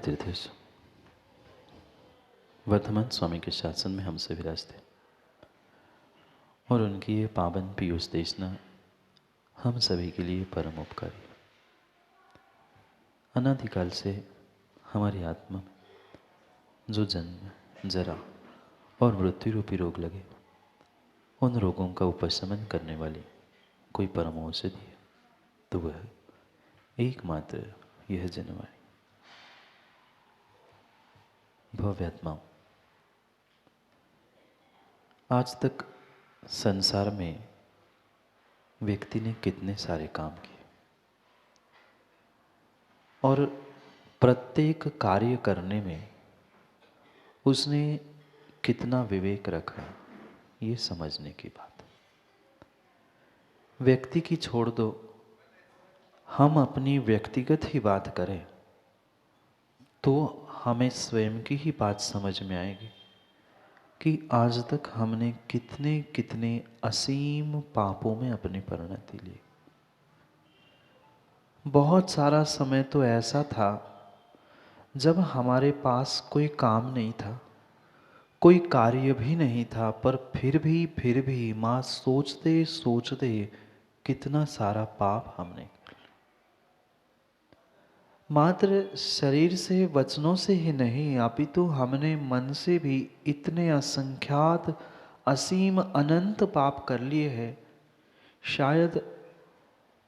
तीर्थेश वर्धमान स्वामी के शासन में हमसे विराजते और उनकी ये पावन पीयूष देशना हम सभी के लिए परम उपकारी। अनादिकाल से हमारी आत्मा में जो जन्म, जरा और मृत्यु रूपी रोग लगे, उन रोगों का उपशमन करने वाली कोई परम औषधि है तो वह एकमात्र यह जनवाणी। भव्यात्माओं, आज तक संसार में व्यक्ति ने कितने सारे काम किए और प्रत्येक कार्य करने में उसने कितना विवेक रखा, ये समझने की बात। व्यक्ति की छोड़ दो, हम अपनी व्यक्तिगत ही बात करें तो हमें स्वयं की ही बात समझ में आएगी कि आज तक हमने कितने कितने असीम पापों में अपनी परिणति ली। बहुत सारा समय तो ऐसा था जब हमारे पास कोई काम नहीं था, कोई कार्य भी नहीं था, पर फिर भी माँ सोचते सोचते कितना सारा पाप हमने कर लिया। मात्र शरीर से, वचनों से ही नहीं, अपितु हमने मन से भी इतने असंख्यात असीम अनंत पाप कर लिए हैं। शायद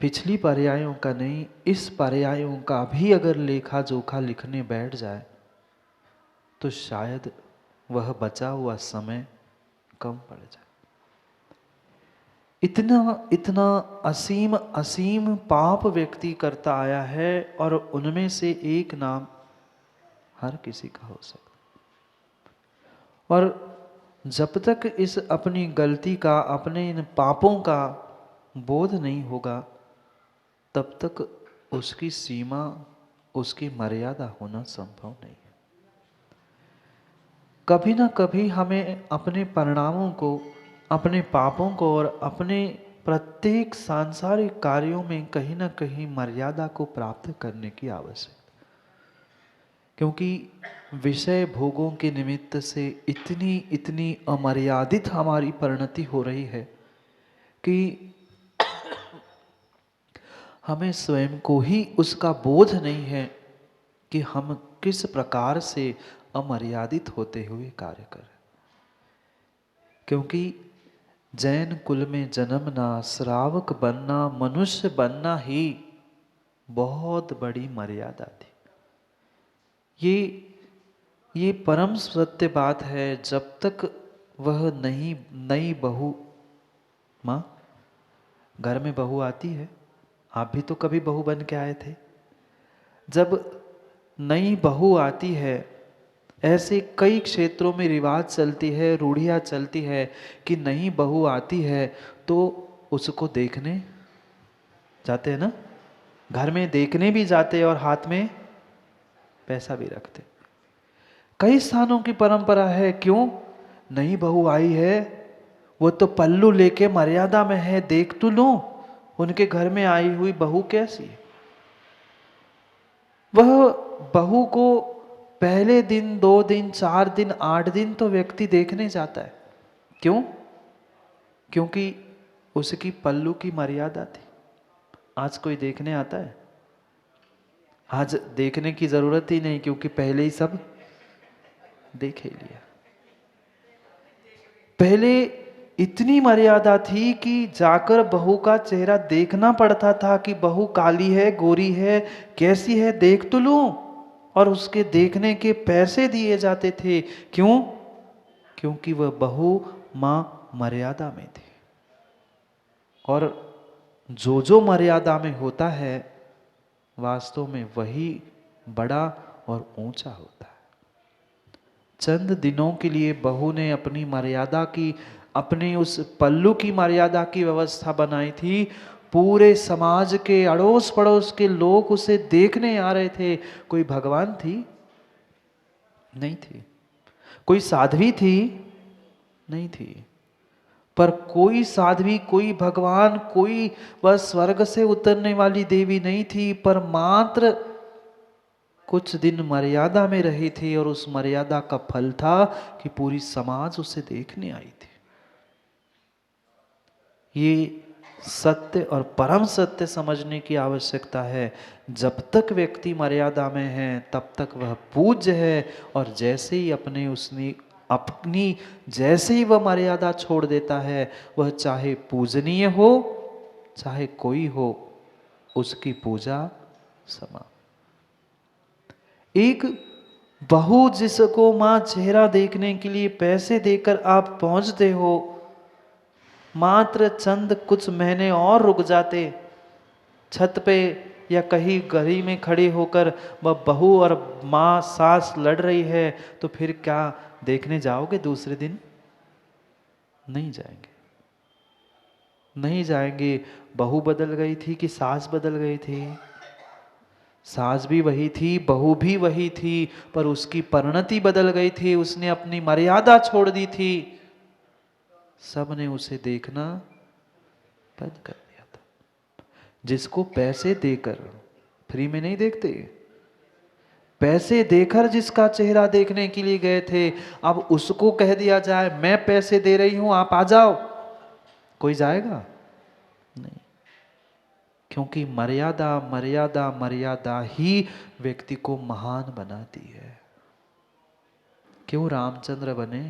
पिछली पर्यायों का नहीं, इस पर्यायों का भी अगर लेखा जोखा लिखने बैठ जाए तो शायद वह बचा हुआ समय कम पड़ जाए। इतना इतना असीम असीम पाप व्यक्ति करता आया है और उनमें से एक नाम हर किसी का हो सकता। और जब तक इस अपनी गलती का, अपने इन पापों का बोध नहीं होगा, तब तक उसकी सीमा, उसकी मर्यादा होना संभव नहीं है। कभी ना कभी हमें अपने परिणामों को, अपने पापों को और अपने प्रत्येक सांसारिक कार्यों में कहीं ना कहीं मर्यादा को प्राप्त करने की आवश्यकता, क्योंकि विषय भोगों के निमित्त से इतनी इतनी अमर्यादित हमारी परिणति हो रही है कि हमें स्वयं को ही उसका बोध नहीं है कि हम किस प्रकार से अमर्यादित होते हुए कार्य करें। क्योंकि जैन कुल में जन्मना, श्रावक बनना, मनुष्य बनना ही बहुत बड़ी मर्यादा थी। ये परम सत्य बात है। जब तक वह नई बहू, माँ घर में बहू आती है, आप भी तो कभी बहू बन के आए थे, जब नई बहू आती है, ऐसे कई क्षेत्रों में रिवाज चलती है, रूढ़ियाँ चलती है कि नई बहू आती है तो उसको देखने जाते हैं ना, घर में देखने भी जाते और हाथ में पैसा भी रखते। कई स्थानों की परंपरा है, क्यों? नई बहू आई है, वो तो पल्लू लेके मर्यादा में है, देख तो लो उनके घर में आई हुई बहू कैसी है। वह बहू को पहले दिन, 2 दिन, 4 दिन, 8 दिन तो व्यक्ति देखने जाता है। क्यों? क्योंकि उसकी पल्लू की मर्यादा थी। आज कोई देखने आता है? आज देखने की जरूरत ही नहीं, क्योंकि पहले ही सब देख ही लिया। पहले इतनी मर्यादा थी कि जाकर बहू का चेहरा देखना पड़ता था कि बहू काली है, गोरी है, कैसी है, देख तो लूं। और उसके देखने के पैसे दिए जाते थे। क्यों? क्योंकि वह बहू मां मर्यादा में थी। और जो मर्यादा में होता है, वास्तव में वही बड़ा और ऊंचा होता है। चंद दिनों के लिए बहू ने अपनी मर्यादा की, अपने उस पल्लू की मर्यादा की व्यवस्था बनाई थी। पूरे समाज के, अड़ोस पड़ोस के लोग उसे देखने आ रहे थे। कोई भगवान थी? नहीं थी। कोई साध्वी थी? नहीं थी। पर कोई साध्वी, कोई भगवान, कोई वह स्वर्ग से उतरने वाली देवी नहीं थी, पर मात्र कुछ दिन मर्यादा में रही थी और उस मर्यादा का फल था कि पूरी समाज उसे देखने आई थी। ये सत्य और परम सत्य समझने की आवश्यकता है। जब तक व्यक्ति मर्यादा में है तब तक वह पूज्य है, और जैसे ही अपनी जैसे ही वह मर्यादा छोड़ देता है, वह चाहे पूजनीय हो चाहे कोई हो, उसकी पूजा समाप्त। एक बहू जिसको मां चेहरा देखने के लिए पैसे देकर आप पहुंचते हो, मात्र चंद कुछ महीने और रुक जाते, छत पे या कहीं गली में खड़े होकर वह बहू और माँ सास लड़ रही है, तो फिर क्या देखने जाओगे दूसरे दिन? नहीं जाएंगे, नहीं जाएंगे। बहू बदल गई थी कि सास बदल गई थी? सास भी वही थी, बहू भी वही थी, पर उसकी परिणति बदल गई थी, उसने अपनी मर्यादा छोड़ दी थी। सबने उसे देखना बंद कर दिया था। जिसको पैसे देकर, फ्री में नहीं देखते, पैसे देकर जिसका चेहरा देखने के लिए गए थे, अब उसको कह दिया जाए मैं पैसे दे रही हूं आप आ जाओ, कोई जाएगा? नहीं। क्योंकि मर्यादा मर्यादा मर्यादा ही व्यक्ति को महान बनाती है। क्यों रामचंद्र बने?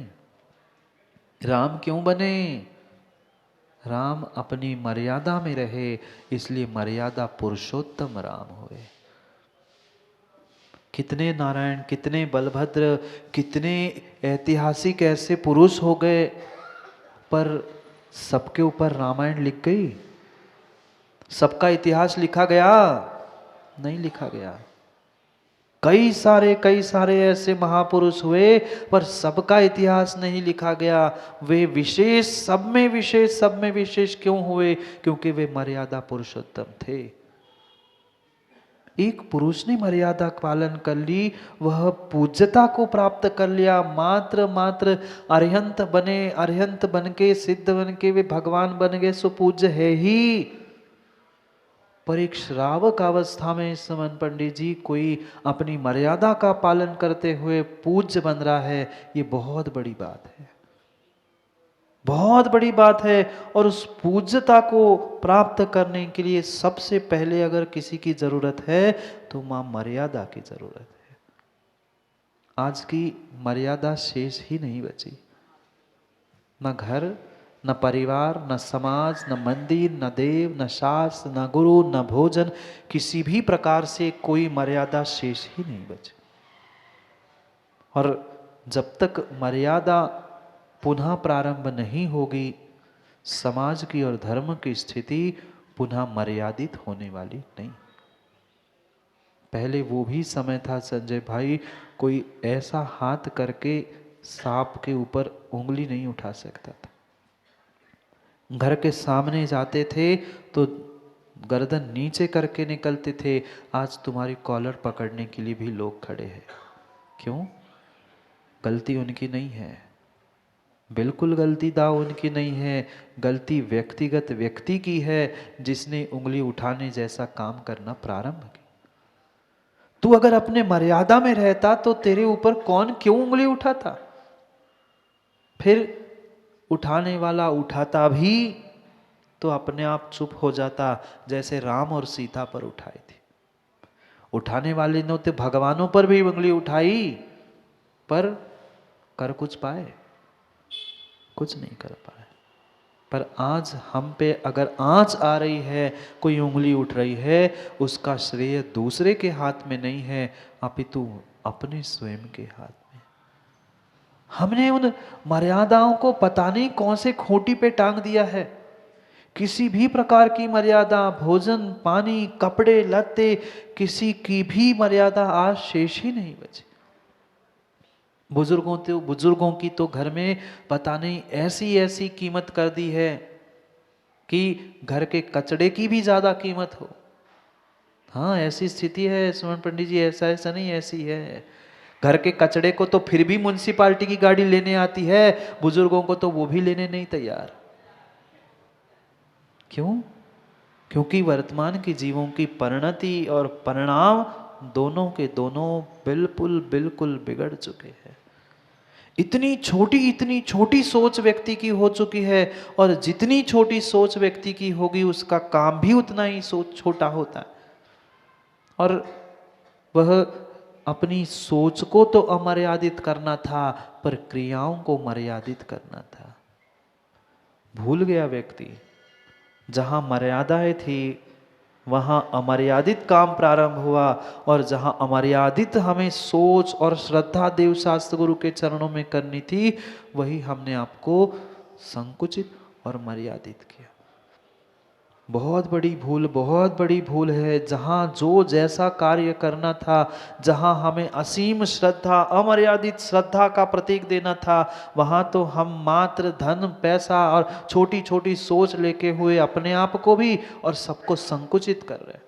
राम क्यों बने? राम अपनी मर्यादा में रहे, इसलिए मर्यादा पुरुषोत्तम राम हुए। कितने नारायण, कितने बलभद्र, कितने ऐतिहासिक ऐसे पुरुष हो गए, पर सबके ऊपर रामायण लिख गई? सबका इतिहास लिखा गया? नहीं लिखा गया। कई सारे ऐसे महापुरुष हुए, पर सबका इतिहास नहीं लिखा गया। वे विशेष, सब में विशेष, सब में विशेष क्यों हुए? क्योंकि वे मर्यादा पुरुषोत्तम थे। एक पुरुष ने मर्यादा पालन कर ली, वह पूज्यता को प्राप्त कर लिया। मात्र अरिहंत बने, अरिहंत बन के, सिद्ध बन के वे भगवान बन गए, सो पूज्य है ही। पर एक श्रावक अवस्था में समन पंडित जी कोई अपनी मर्यादा का पालन करते हुए पूज्य बन रहा है, ये बहुत बड़ी बात है, बहुत बड़ी बात है। और उस पूज्यता को प्राप्त करने के लिए सबसे पहले अगर किसी की जरूरत है तो मां मर्यादा की जरूरत है। आज की मर्यादा शेष ही नहीं बची। न घर, न परिवार, न समाज, न मंदिर, न देव, न शास्त्र, न गुरु, न भोजन, किसी भी प्रकार से कोई मर्यादा शेष ही नहीं बची। और जब तक मर्यादा पुनः प्रारंभ नहीं होगी, समाज की और धर्म की स्थिति पुनः मर्यादित होने वाली नहीं। पहले वो भी समय था संजय भाई, कोई ऐसा हाथ करके सांप के ऊपर उंगली नहीं उठा सकता था। घर के सामने जाते थे तो गर्दन नीचे करके निकलते थे। आज तुम्हारी कॉलर पकड़ने के लिए भी लोग खड़े हैं। क्यों? गलती उनकी नहीं है, बिल्कुल गलती दाव उनकी नहीं है। गलती व्यक्तिगत व्यक्ति की है, जिसने उंगली उठाने जैसा काम करना प्रारंभ किया। तू अगर अपने मर्यादा में रहता तो तेरे ऊपर कौन क्यों उंगली उठाता? फिर उठाने वाला उठाता भी तो अपने आप चुप हो जाता, जैसे राम और सीता पर उठाई थी। उठाने वाले ने तो भगवानों पर भी उंगली उठाई, पर कर कुछ पाए? कुछ नहीं कर पाए। पर आज हम पे अगर आंच आ रही है, कोई उंगली उठ रही है, उसका श्रेय दूसरे के हाथ में नहीं है, अपितु अपने स्वयं के हाथ में। हमने उन मर्यादाओं को पता नहीं कौन से खूंटी पे टांग दिया है। किसी भी प्रकार की मर्यादा, भोजन, पानी, कपड़े, लत्ते, किसी की भी मर्यादा आज शेष ही नहीं बची। बुजुर्गों की तो घर में पता नहीं ऐसी ऐसी कीमत कर दी है कि घर के कचड़े की भी ज्यादा कीमत हो। हाँ, ऐसी स्थिति है सुमन पंडित जी, ऐसा नहीं, ऐसी है। घर के कचड़े को तो फिर भी म्युनिसिपालिटी की गाड़ी लेने आती है, बुजुर्गों को तो वो भी लेने नहीं तैयार। क्यों? क्योंकि वर्तमान के जीवों की परिणति और परिणाम दोनों के दोनों बिल्कुल बिल्कुल बिगड़ चुके हैं। इतनी छोटी सोच व्यक्ति की हो चुकी है, और जितनी छोटी सोच व्यक्ति की होगी उसका काम भी उतना ही सोच छोटा होता है। और वह अपनी सोच को तो अमर्यादित करना था, पर क्रियाओं को मर्यादित करना था। भूल गया व्यक्ति, जहां मर्यादाएं थी वहां अमर्यादित काम प्रारंभ हुआ, और जहां अमर्यादित हमें सोच और श्रद्धा देव शास्त्र गुरु के चरणों में करनी थी, वही हमने आपको संकुचित और मर्यादित किया। बहुत बड़ी भूल है। जहां जो जैसा कार्य करना था, जहां हमें असीम श्रद्धा, अमर्यादित श्रद्धा का प्रतीक देना था, वहां तो हम मात्र धन, पैसा और छोटी छोटी सोच लेके हुए अपने आप को भी और सबको संकुचित कर रहे।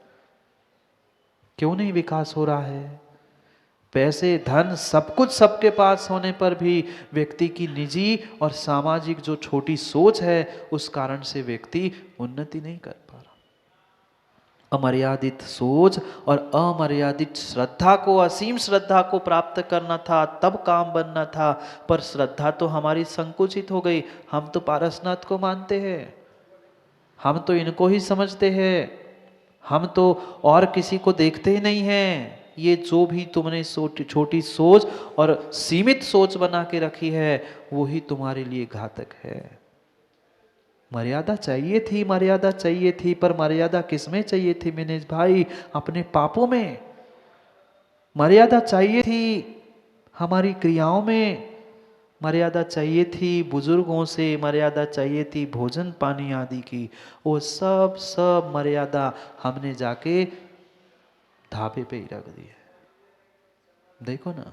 क्यों नहीं विकास हो रहा है? पैसे, धन, सब कुछ सबके पास होने पर भी व्यक्ति की निजी और सामाजिक जो छोटी सोच है, उस कारण से व्यक्ति उन्नति नहीं कर पा रहा। अमर्यादित सोच और अमर्यादित श्रद्धा को, असीम श्रद्धा को प्राप्त करना था, तब काम बनना था। पर श्रद्धा तो हमारी संकुचित हो गई। हम तो पारसनाथ को मानते हैं, हम तो इनको ही समझते हैं, हम तो और किसी को देखते ही नहीं हैं। ये जो भी तुमने छोटी सोच और सीमित सोच बना के रखी है, वो ही तुम्हारे लिए घातक है। मर्यादा चाहिए थी, पर मर्यादा किसमें चाहिए थी मिनेश भाई? अपने पापों में। मर्यादा चाहिए थी हमारी क्रियाओं में, मर्यादा चाहिए थी बुजुर्गों से, मर्यादा चाहिए थी भोजन पानी आदि की। वो सब मर्यादा हमने जाके धाबे पे ही रख दी है। देखो ना,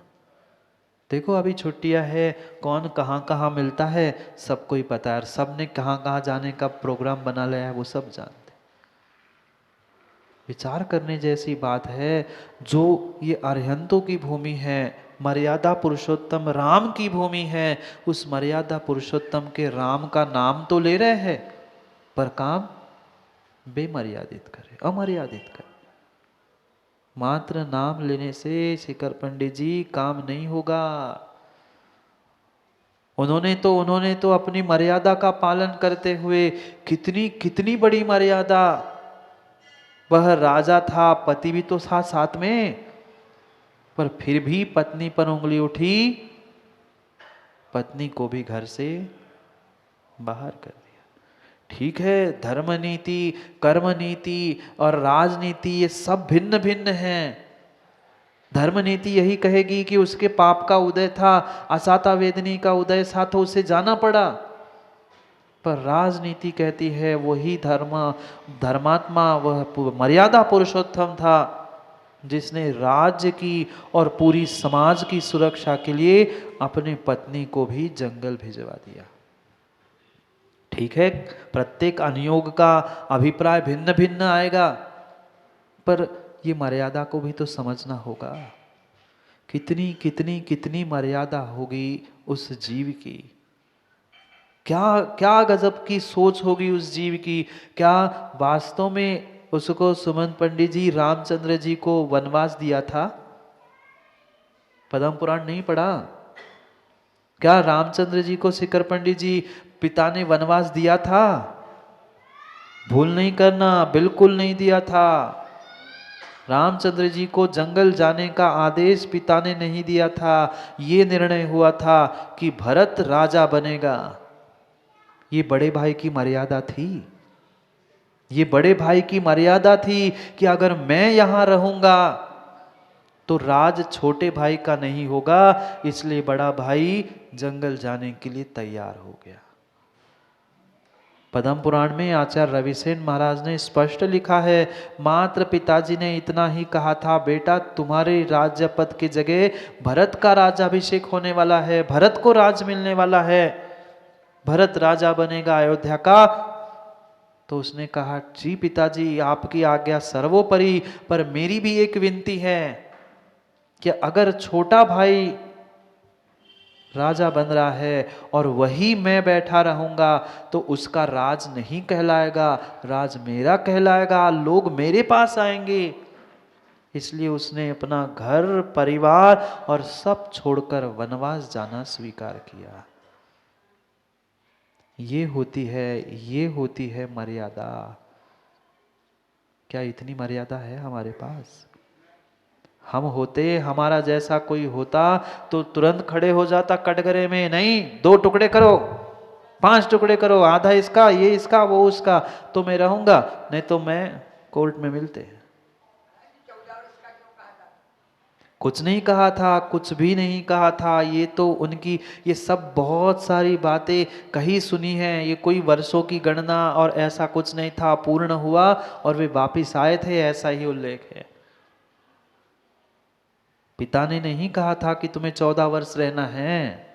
देखो अभी छुट्टियां है, कौन कहाँ कहाँ मिलता है सबको ही पता है, सब ने कहाँ कहाँ जाने का प्रोग्राम बना लिया है, वो सब जानते। विचार करने जैसी बात है। जो ये अरहंतों की भूमि है, मर्यादा पुरुषोत्तम राम की भूमि है, उस मर्यादा पुरुषोत्तम के राम का नाम तो ले रहे हैं, पर काम बेमर्यादित करे, अमर्यादित करे। मात्र नाम लेने से शिखर पंडित जी काम नहीं होगा। उन्होंने तो अपनी मर्यादा का पालन करते हुए, कितनी बड़ी मर्यादा। वह राजा था, पति भी तो था साथ में, पर फिर भी पत्नी पर उंगली उठी, पत्नी को भी घर से बाहर कर दिया। ठीक है, धर्म नीति, कर्म नीति और राजनीति ये सब भिन्न भिन्न हैं। धर्म नीति यही कहेगी कि उसके पाप का उदय था, असाता वेदनी का उदय था, तो उसे जाना पड़ा। पर राजनीति कहती है वही धर्मात्मा, वह मर्यादा पुरुषोत्तम था, जिसने राज्य की और पूरी समाज की सुरक्षा के लिए अपनी पत्नी को भी जंगल भिजवा दिया। ठीक है, प्रत्येक अनुयोग का अभिप्राय भिन्न भिन्न आएगा, पर ये मर्यादा को भी तो समझना होगा। कितनी मर्यादा होगी उस जीव की। क्या गजब की सोच होगी उस जीव की। क्या वास्तव में उसको सुमंत पंडित जी रामचंद्र जी को वनवास दिया था? पद्म पुराण नहीं पढ़ा? क्या रामचंद्र जी को शिखर पंडित जी पिता ने वनवास दिया था? भूल नहीं करना, बिल्कुल नहीं दिया था। रामचंद्र जी को जंगल जाने का आदेश पिता ने नहीं दिया था। ये निर्णय हुआ था कि भरत राजा बनेगा। ये बड़े भाई की मर्यादा थी। ये बड़े भाई की मर्यादा थी कि अगर मैं यहां रहूंगा तो राज छोटे भाई का नहीं होगा, इसलिए बड़ा भाई जंगल जाने के लिए तैयार हो गया। पद्म पुराण में आचार्य रविसेन महाराज ने स्पष्ट लिखा है, मात्र पिताजी ने इतना ही कहा था, बेटा तुम्हारे राज्य पद की जगह भरत का राज्याभिषेक होने वाला है, भरत को राज मिलने वाला है, भरत राजा बनेगा अयोध्या का। तो उसने कहा, जी पिताजी आपकी आज्ञा सर्वोपरि, पर मेरी भी एक विनती है कि अगर छोटा भाई राजा बन रहा है और वही मैं बैठा रहूंगा तो उसका राज नहीं कहलाएगा, राज मेरा कहलाएगा, लोग मेरे पास आएंगे। इसलिए उसने अपना घर परिवार और सब छोड़कर वनवास जाना स्वीकार किया। ये होती है मर्यादा। क्या इतनी मर्यादा है हमारे पास? हम होते, हमारा जैसा कोई होता तो तुरंत खड़े हो जाता कटघरे में, नहीं 2 टुकड़े करो, 5 टुकड़े करो, आधा इसका, ये इसका, वो उसका, तो मैं रहूंगा, नहीं तो मैं कोर्ट में मिलते। कुछ नहीं कहा था, कुछ भी नहीं कहा था। ये तो उनकी, ये सब बहुत सारी बातें कही सुनी है, ये कोई वर्षों की गणना और ऐसा कुछ नहीं था। पूर्ण हुआ और वे वापिस आए थे, ऐसा ही उल्लेख है। पिता ने नहीं कहा था कि तुम्हें 14 वर्ष रहना है।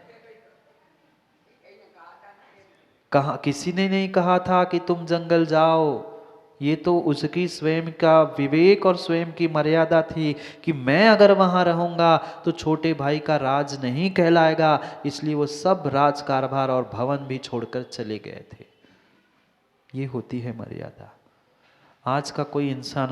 कहा, किसी ने नहीं कहा था कि तुम जंगल जाओ। ये तो उसकी स्वयं का विवेक और स्वयं की मर्यादा थी कि मैं अगर वहां रहूंगा तो छोटे भाई का राज नहीं कहलाएगा, इसलिए वो सब राज कारभार और भवन भी छोड़कर चले गए थे। ये होती है मर्यादा। आज का कोई इंसान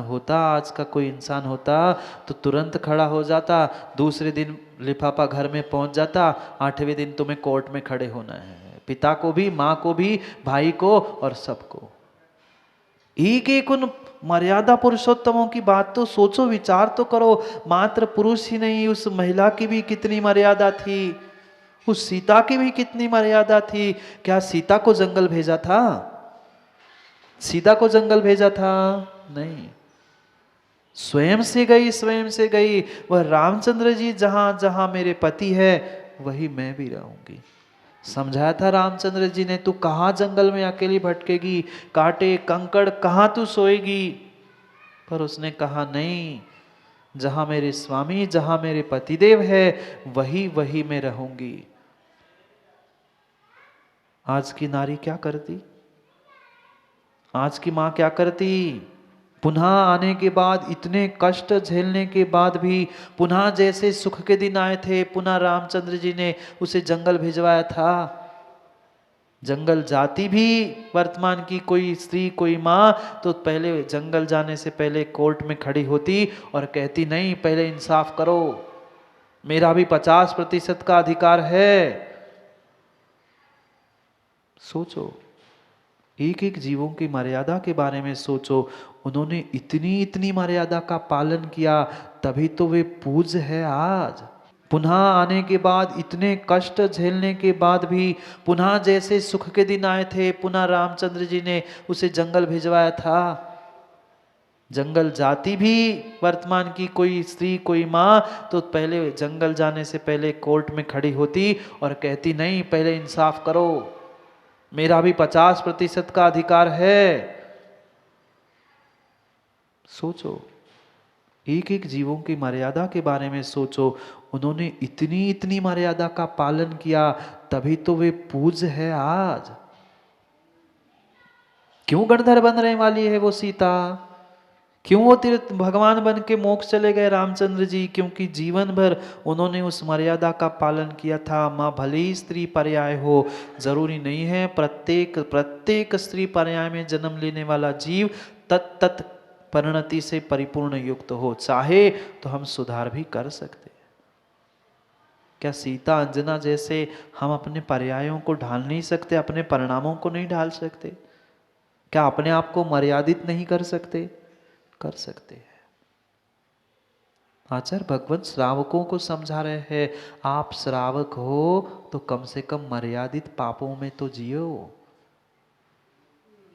होता तो तुरंत खड़ा हो जाता, दूसरे दिन लिफाफा घर में पहुंच जाता, 8वें दिन तुम्हें कोर्ट में खड़े होना है, पिता को भी, माँ को भी, भाई को और सबको। एक एक उन मर्यादा पुरुषोत्तमों की बात तो सोचो, विचार तो करो। मात्र पुरुष ही नहीं, उस महिला की भी कितनी मर्यादा थी, उस सीता की भी कितनी मर्यादा थी। क्या सीता को जंगल भेजा था? सीता को जंगल भेजा था? नहीं, स्वयं से गई, स्वयं से गई। वह रामचंद्र जी, जहां जहां मेरे पति है वही मैं भी रहूंगी। समझाया था रामचंद्र जी ने, तू कहाँ जंगल में अकेली भटकेगी, कांटे कंकड़ कहाँ तू सोएगी। पर उसने कहा नहीं, जहां मेरे स्वामी, जहां मेरे पतिदेव है वही वही मैं रहूंगी। आज की नारी क्या करती? आज की माँ क्या करती? पुनः आने के बाद, इतने कष्ट झेलने के बाद भी, पुनः जैसे सुख के दिन आए थे, पुनः रामचंद्र जी ने उसे जंगल भिजवाया था। जंगल जाती भी वर्तमान की कोई स्त्री, कोई माँ, तो पहले जंगल जाने से पहले कोर्ट में खड़ी होती और कहती नहीं, पहले इंसाफ करो, मेरा भी 50% का अधिकार है। सोचो, एक एक जीवों की मर्यादा के बारे में सोचो। उन्होंने इतनी इतनी मर्यादा का पालन किया, तभी तो वे पूज्य है आज। पुनः आने के बाद, इतने कष्ट झेलने के बाद भी, पुनः जैसे सुख के दिन आए थे, पुनः रामचंद्र जी ने उसे जंगल भिजवाया था। जंगल जाती भी वर्तमान की कोई स्त्री, कोई माँ, तो पहले जंगल जाने से पहले कोर्ट में खड़ी होती और कहती नहीं, पहले इंसाफ करो, मेरा भी 50% का अधिकार है। सोचो, एक एक जीवों की मर्यादा के बारे में सोचो। उन्होंने इतनी इतनी मर्यादा का पालन किया, तभी तो वे पूज्य है आज। क्यों गणधर बनने वाली है वो सीता? क्यों वो तीर्थ भगवान बन के मोक्ष चले गए रामचंद्र जी? क्योंकि जीवन भर उन्होंने उस मर्यादा का पालन किया था। माँ भले ही स्त्री पर्याय हो, जरूरी नहीं है प्रत्येक प्रत्येक स्त्री पर्याय में जन्म लेने वाला जीव तत् परिणति से परिपूर्ण युक्त हो। चाहे तो हम सुधार भी कर सकते। क्या सीता अंजना जैसे हम अपने पर्यायों को ढाल नहीं सकते? अपने परिणामों को नहीं ढाल सकते? क्या अपने आप को मर्यादित नहीं कर सकते? कर सकते हैं। आचार्य भगवत श्रावकों को समझा रहे हैं, आप श्रावक हो तो कम से कम मर्यादित पापों में तो जियो।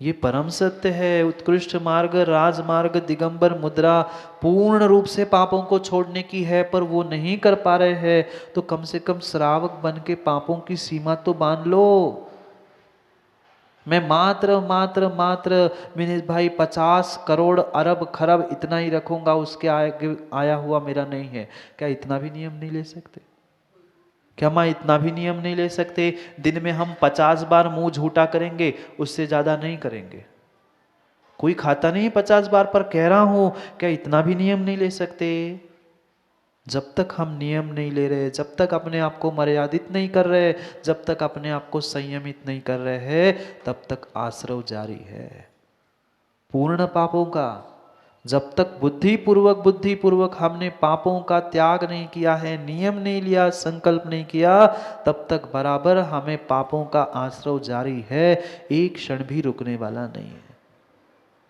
ये परम सत्य है। उत्कृष्ट मार्ग, राजमार्ग, दिगंबर मुद्रा पूर्ण रूप से पापों को छोड़ने की है, पर वो नहीं कर पा रहे हैं तो कम से कम श्रावक बन के पापों की सीमा तो बांध लो। मैं मात्र मात्र मात्र विनेश भाई 50 करोड़ अरब खरब इतना ही रखूंगा, उसके आया हुआ मेरा नहीं है। क्या इतना भी नियम नहीं ले सकते? क्या माँ इतना भी नियम नहीं ले सकते? दिन में हम 50 बार मुंह झूठा करेंगे, उससे ज्यादा नहीं करेंगे। कोई खाता नहीं 50 बार, पर कह रहा हूं, क्या इतना भी नियम नहीं ले सकते? जब तक हम नियम नहीं ले रहे, जब तक अपने आप को मर्यादित नहीं कर रहे, जब तक अपने आप को संयमित नहीं कर रहे हैं, तब तक आश्रव जारी है पूर्ण पापों का। जब तक बुद्धि पूर्वक हमने पापों का त्याग नहीं किया है, नियम नहीं लिया, संकल्प नहीं किया, तब तक बराबर हमें पापों का आश्रव जारी है, एक क्षण भी रुकने वाला नहीं है।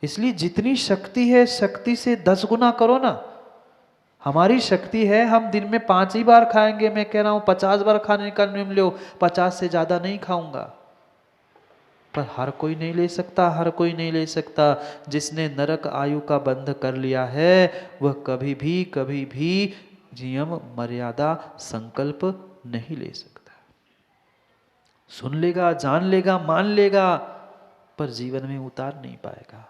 इसलिए जितनी शक्ति है शक्ति से 10 गुना करो ना। हमारी शक्ति है हम दिन में 5 ही बार खाएंगे, मैं कह रहा हूं 50 बार खाने का नियम लो, 50 से ज्यादा नहीं खाऊंगा। पर हर कोई नहीं ले सकता, हर कोई नहीं ले सकता। जिसने नरक आयु का बंध कर लिया है वह कभी भी नियम मर्यादा संकल्प नहीं ले सकता। सुन लेगा, जान लेगा, मान लेगा, पर जीवन में उतार नहीं पाएगा।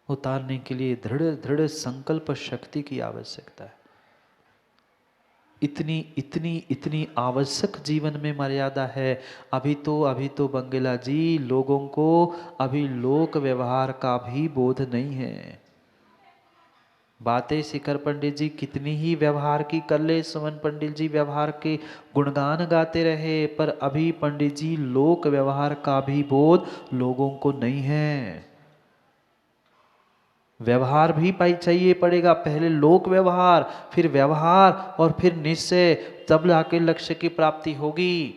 उतारने के लिए दृढ़ दृढ़ संकल्प शक्ति की आवश्यकता है। इतनी इतनी इतनी आवश्यक जीवन में मर्यादा है। अभी तो बंगेला जी, लोगों को अभी लोक व्यवहार का भी बोध नहीं है। बातें शिखर पंडित जी कितनी ही व्यवहार की कर ले, सुमन पंडित जी व्यवहार के गुणगान गाते रहे, पर अभी पंडित जी लोक व्यवहार का भी बोध लोगों को नहीं है। व्यवहार भी पाई चाहिए पड़ेगा, पहले लोक व्यवहार, फिर व्यवहार और फिर निश्चय, तब जाके लक्ष्य की प्राप्ति होगी।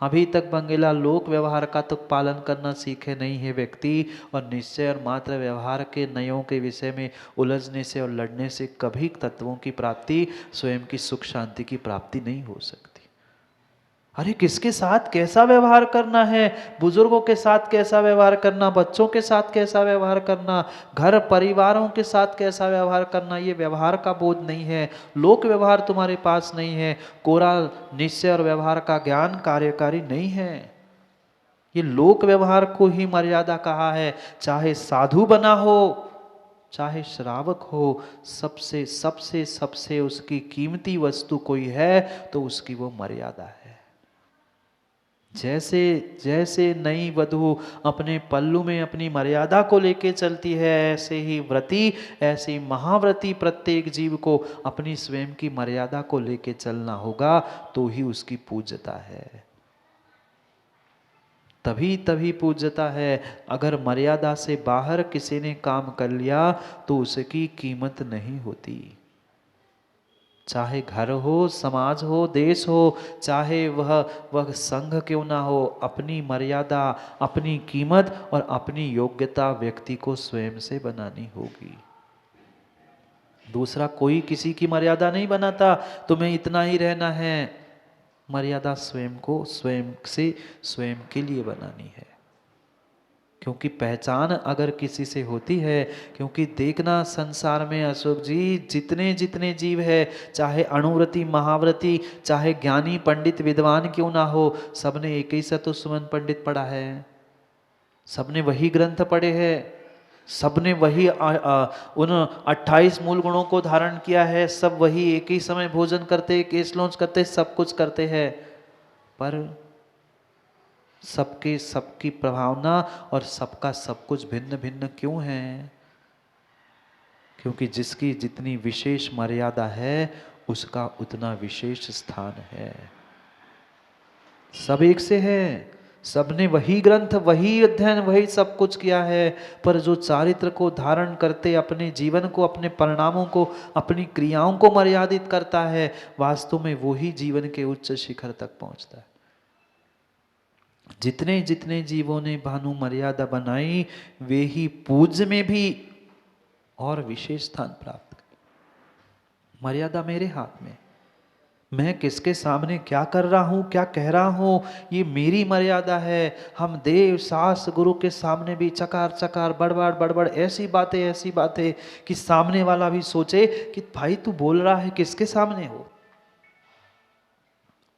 अभी तक बंगेला लोक व्यवहार का तो पालन करना सीखे नहीं है व्यक्ति, और निश्चय और मात्र व्यवहार के नयों के विषय में उलझने से और लड़ने से कभी तत्वों की प्राप्ति, स्वयं की सुख शांति की प्राप्ति नहीं हो सकती। अरे किसके साथ कैसा व्यवहार करना है, बुजुर्गों के साथ कैसा व्यवहार करना, बच्चों के साथ कैसा व्यवहार करना, घर परिवारों के साथ कैसा व्यवहार करना, ये व्यवहार का बोध नहीं है। लोक व्यवहार तुम्हारे पास नहीं है, कोरा निश्चय और व्यवहार का ज्ञान कार्यकारी नहीं है। ये लोक व्यवहार को ही मर्यादा कहा है। चाहे साधु बना हो, चाहे श्रावक हो, सबसे सबसे सबसे उसकी कीमती वस्तु कोई है तो उसकी वो मर्यादा है। जैसे जैसे नई वधू अपने पल्लू में अपनी मर्यादा को लेके चलती है, ऐसे ही व्रती, ऐसी महाव्रती प्रत्येक जीव को अपनी स्वयं की मर्यादा को लेके चलना होगा, तो ही उसकी पूज्यता है। तभी तभी पूज्यता है। अगर मर्यादा से बाहर किसी ने काम कर लिया तो उसकी कीमत नहीं होती। चाहे घर हो, समाज हो, देश हो, चाहे वह संघ क्यों ना हो, अपनी मर्यादा, अपनी कीमत और अपनी योग्यता व्यक्ति को स्वयं से बनानी होगी। दूसरा कोई किसी की मर्यादा नहीं बनाता, तुम्हें इतना ही रहना है। मर्यादा स्वयं को स्वयं से स्वयं के लिए बनानी है। क्योंकि पहचान अगर किसी से होती है, क्योंकि देखना संसार में अशोक जी जितने जितने जीव है, चाहे अणुव्रती महाव्रती, चाहे ज्ञानी पंडित विद्वान क्यों ना हो, सबने एक ही सतो सुमन पंडित पढ़ा है, सबने वही ग्रंथ पढ़े हैं, सबने वही उन 28 मूल गुणों को धारण किया है, सब वही एक ही समय भोजन करते, केस लॉन्च करते, सब कुछ करते हैं, पर सबके सबकी प्रभावना और सबका सब कुछ भिन्न भिन्न क्यों है? क्योंकि जिसकी जितनी विशेष मर्यादा है उसका उतना विशेष स्थान है। सब एक से है, सबने वही ग्रंथ, वही अध्ययन, वही सब कुछ किया है, पर जो चारित्र को धारण करते अपने जीवन को, अपने परिणामों को, अपनी क्रियाओं को मर्यादित करता है, वास्तव में वो ही जीवन के उच्च शिखर तक पहुंचता है। जितने जितने जीवों ने भानु मर्यादा बनाई, वे ही पूज्य में भी और विशेष स्थान प्राप्त कर। मर्यादा मेरे हाथ में, मैं किसके सामने क्या कर रहा हूं, क्या कह रहा हूं, ये मेरी मर्यादा है। हम देव सास गुरु के सामने भी चकार चकार बड़बड़ बड़बड़ ऐसी बातें कि सामने वाला भी सोचे कि भाई तू बोल रहा है किसके सामने हो।